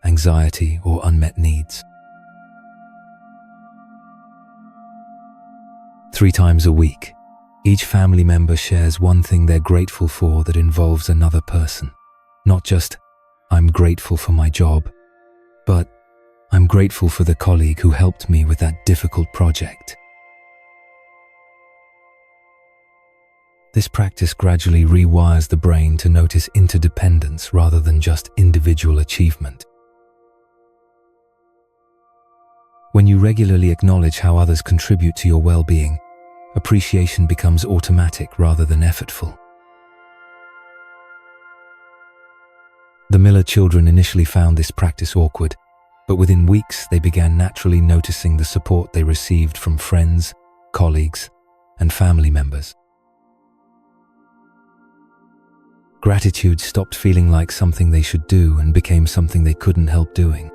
anxiety, or unmet needs. 3 times a week, each family member shares one thing they're grateful for that involves another person. Not just, I'm grateful for my job, but I'm grateful for the colleague who helped me with that difficult project. This practice gradually rewires the brain to notice interdependence rather than just individual achievement. When you regularly acknowledge how others contribute to your well-being, appreciation becomes automatic rather than effortful. The Miller children initially found this practice awkward, but within weeks they began naturally noticing the support they received from friends, colleagues, and family members. Gratitude stopped feeling like something they should do and became something they couldn't help doing.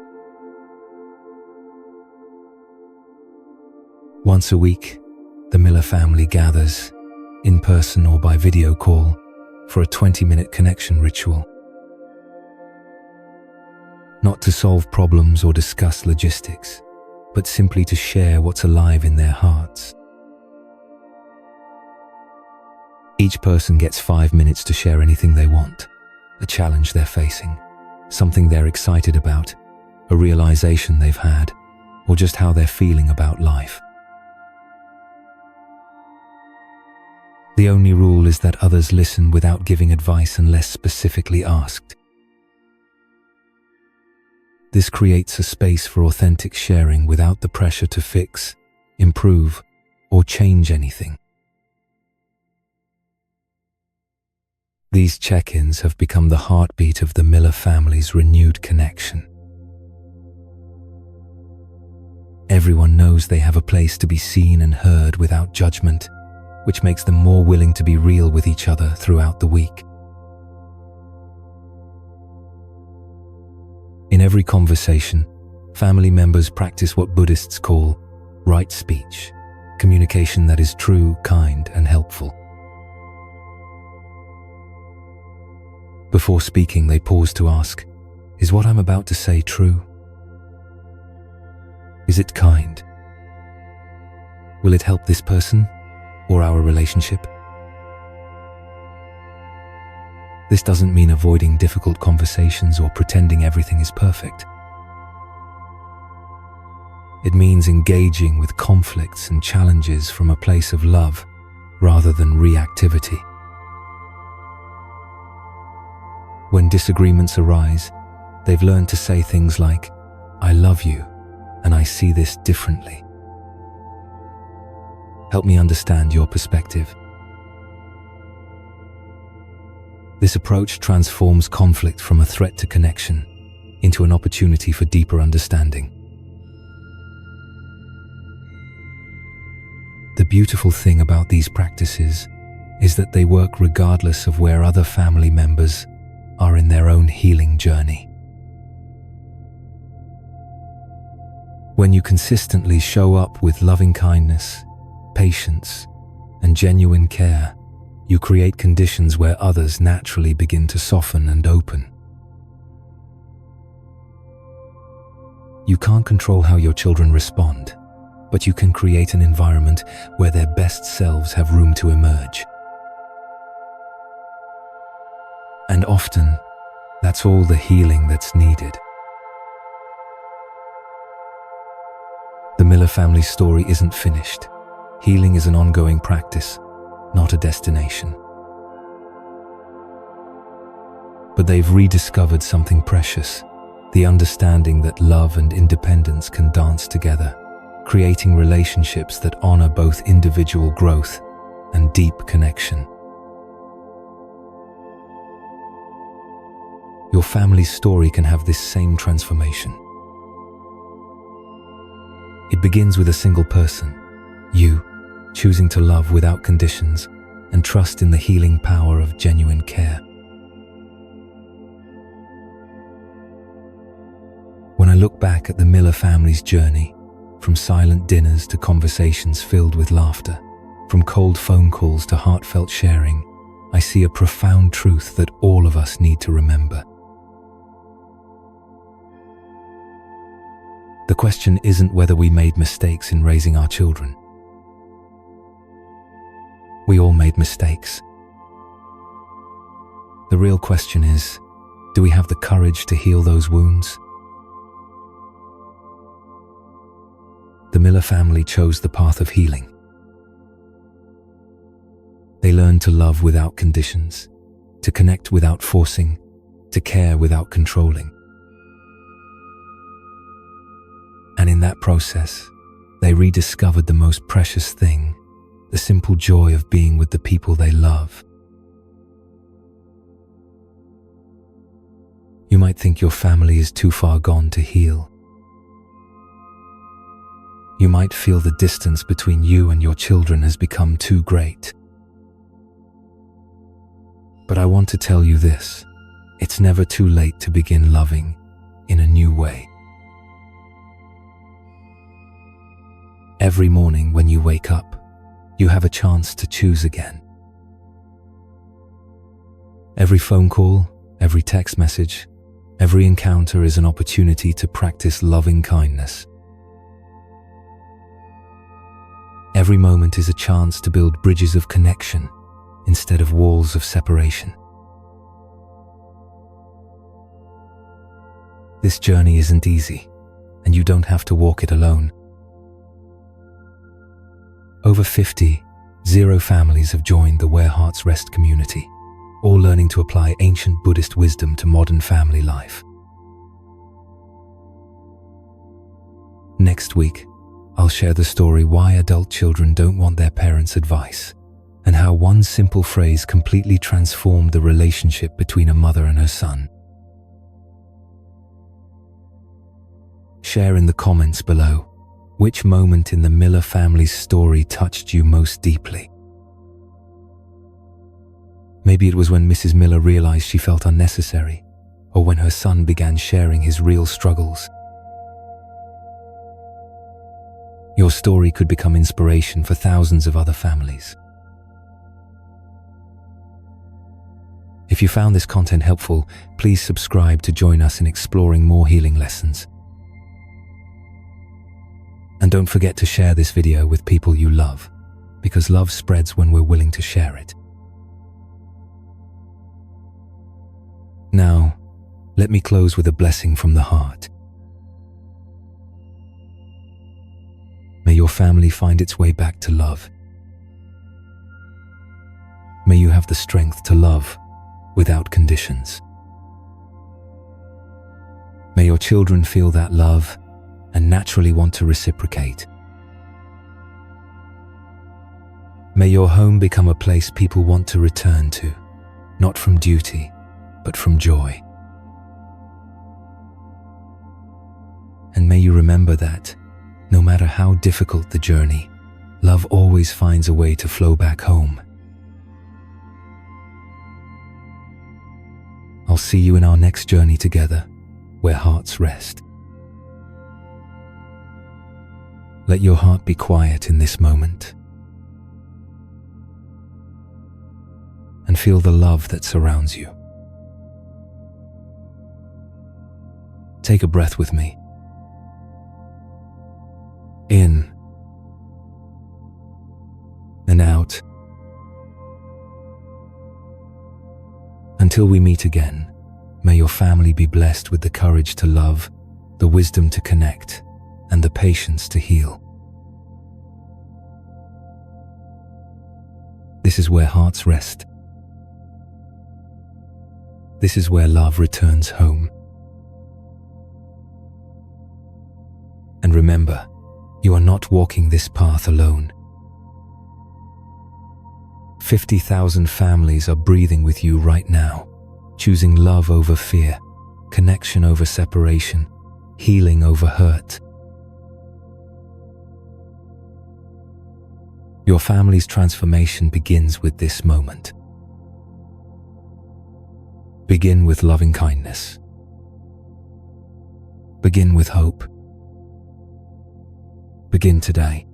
Once a week, the Miller family gathers, in person or by video call, for a 20-minute connection ritual. Not to solve problems or discuss logistics, but simply to share what's alive in their hearts. Each person gets 5 minutes to share anything they want, a challenge they're facing, something they're excited about, a realization they've had, or just how they're feeling about life. The only rule is that others listen without giving advice unless specifically asked. This creates a space for authentic sharing without the pressure to fix, improve, or change anything. These check-ins have become the heartbeat of the Miller family's renewed connection. Everyone knows they have a place to be seen and heard without judgment, which makes them more willing to be real with each other throughout the week. In every conversation, family members practice what Buddhists call right speech, communication that is true, kind, and helpful. Before speaking, they pause to ask, "Is what I'm about to say true? Is it kind? Will it help this person or our relationship?" This doesn't mean avoiding difficult conversations or pretending everything is perfect. It means engaging with conflicts and challenges from a place of love rather than reactivity. When disagreements arise, they've learned to say things like, "I love you, and I see this differently. Help me understand your perspective." This approach transforms conflict from a threat to connection into an opportunity for deeper understanding. The beautiful thing about these practices is that they work regardless of where other family members are in their own healing journey. When you consistently show up with loving kindness, patience, and genuine care, you create conditions where others naturally begin to soften and open. You can't control how your children respond, but you can create an environment where their best selves have room to emerge. And often, that's all the healing that's needed. The Miller family story isn't finished. Healing is an ongoing practice, not a destination. But they've rediscovered something precious, the understanding that love and independence can dance together, creating relationships that honor both individual growth and deep connection. Your family's story can have this same transformation. It begins with a single person, you, choosing to love without conditions and trust in the healing power of genuine care. When I look back at the Miller family's journey, from silent dinners to conversations filled with laughter, from cold phone calls to heartfelt sharing, I see a profound truth that all of us need to remember. The question isn't whether we made mistakes in raising our children. We all made mistakes. The real question is, do we have the courage to heal those wounds? The Miller family chose the path of healing. They learned to love without conditions, to connect without forcing, to care without controlling. And in that process, they rediscovered the most precious thing, the simple joy of being with the people they love. You might think your family is too far gone to heal. You might feel the distance between you and your children has become too great. But I want to tell you this, it's never too late to begin loving in a new way. Every morning when you wake up, you have a chance to choose again. Every phone call, every text message, every encounter is an opportunity to practice loving kindness. Every moment is a chance to build bridges of connection instead of walls of separation. This journey isn't easy, and you don't have to walk it alone. Over 50 Zero families have joined the Where Hearts Rest community, all learning to apply ancient Buddhist wisdom to modern family life. Next week, I'll share the story why adult children don't want their parents' advice, and how one simple phrase completely transformed the relationship between a mother and her son. Share in the comments below Which moment in the Miller family's story touched you most deeply? Maybe it was when Mrs. Miller realized she felt unnecessary, or when her son began sharing his real struggles. Your story could become inspiration for thousands of other families. If you found this content helpful, please subscribe to join us in exploring more healing lessons. And don't forget to share this video with people you love, because love spreads when we're willing to share it. Now, let me close with a blessing from the heart. May your family find its way back to love. May you have the strength to love without conditions. May your children feel that love and naturally want to reciprocate. May your home become a place people want to return to, not from duty, but from joy. And may you remember that, no matter how difficult the journey, love always finds a way to flow back home. I'll see you in our next journey together, where hearts rest. Let your heart be quiet in this moment, and feel the love that surrounds you. Take a breath with me. In and out. Until we meet again, may your family be blessed with the courage to love, the wisdom to connect, and the patience to heal. This is where hearts rest. This is where love returns home. And remember, you are not walking this path alone. 50,000 families are breathing with you right now, choosing love over fear, connection over separation, healing over hurt. Your family's transformation begins with this moment. Begin with loving kindness. Begin with hope. Begin today.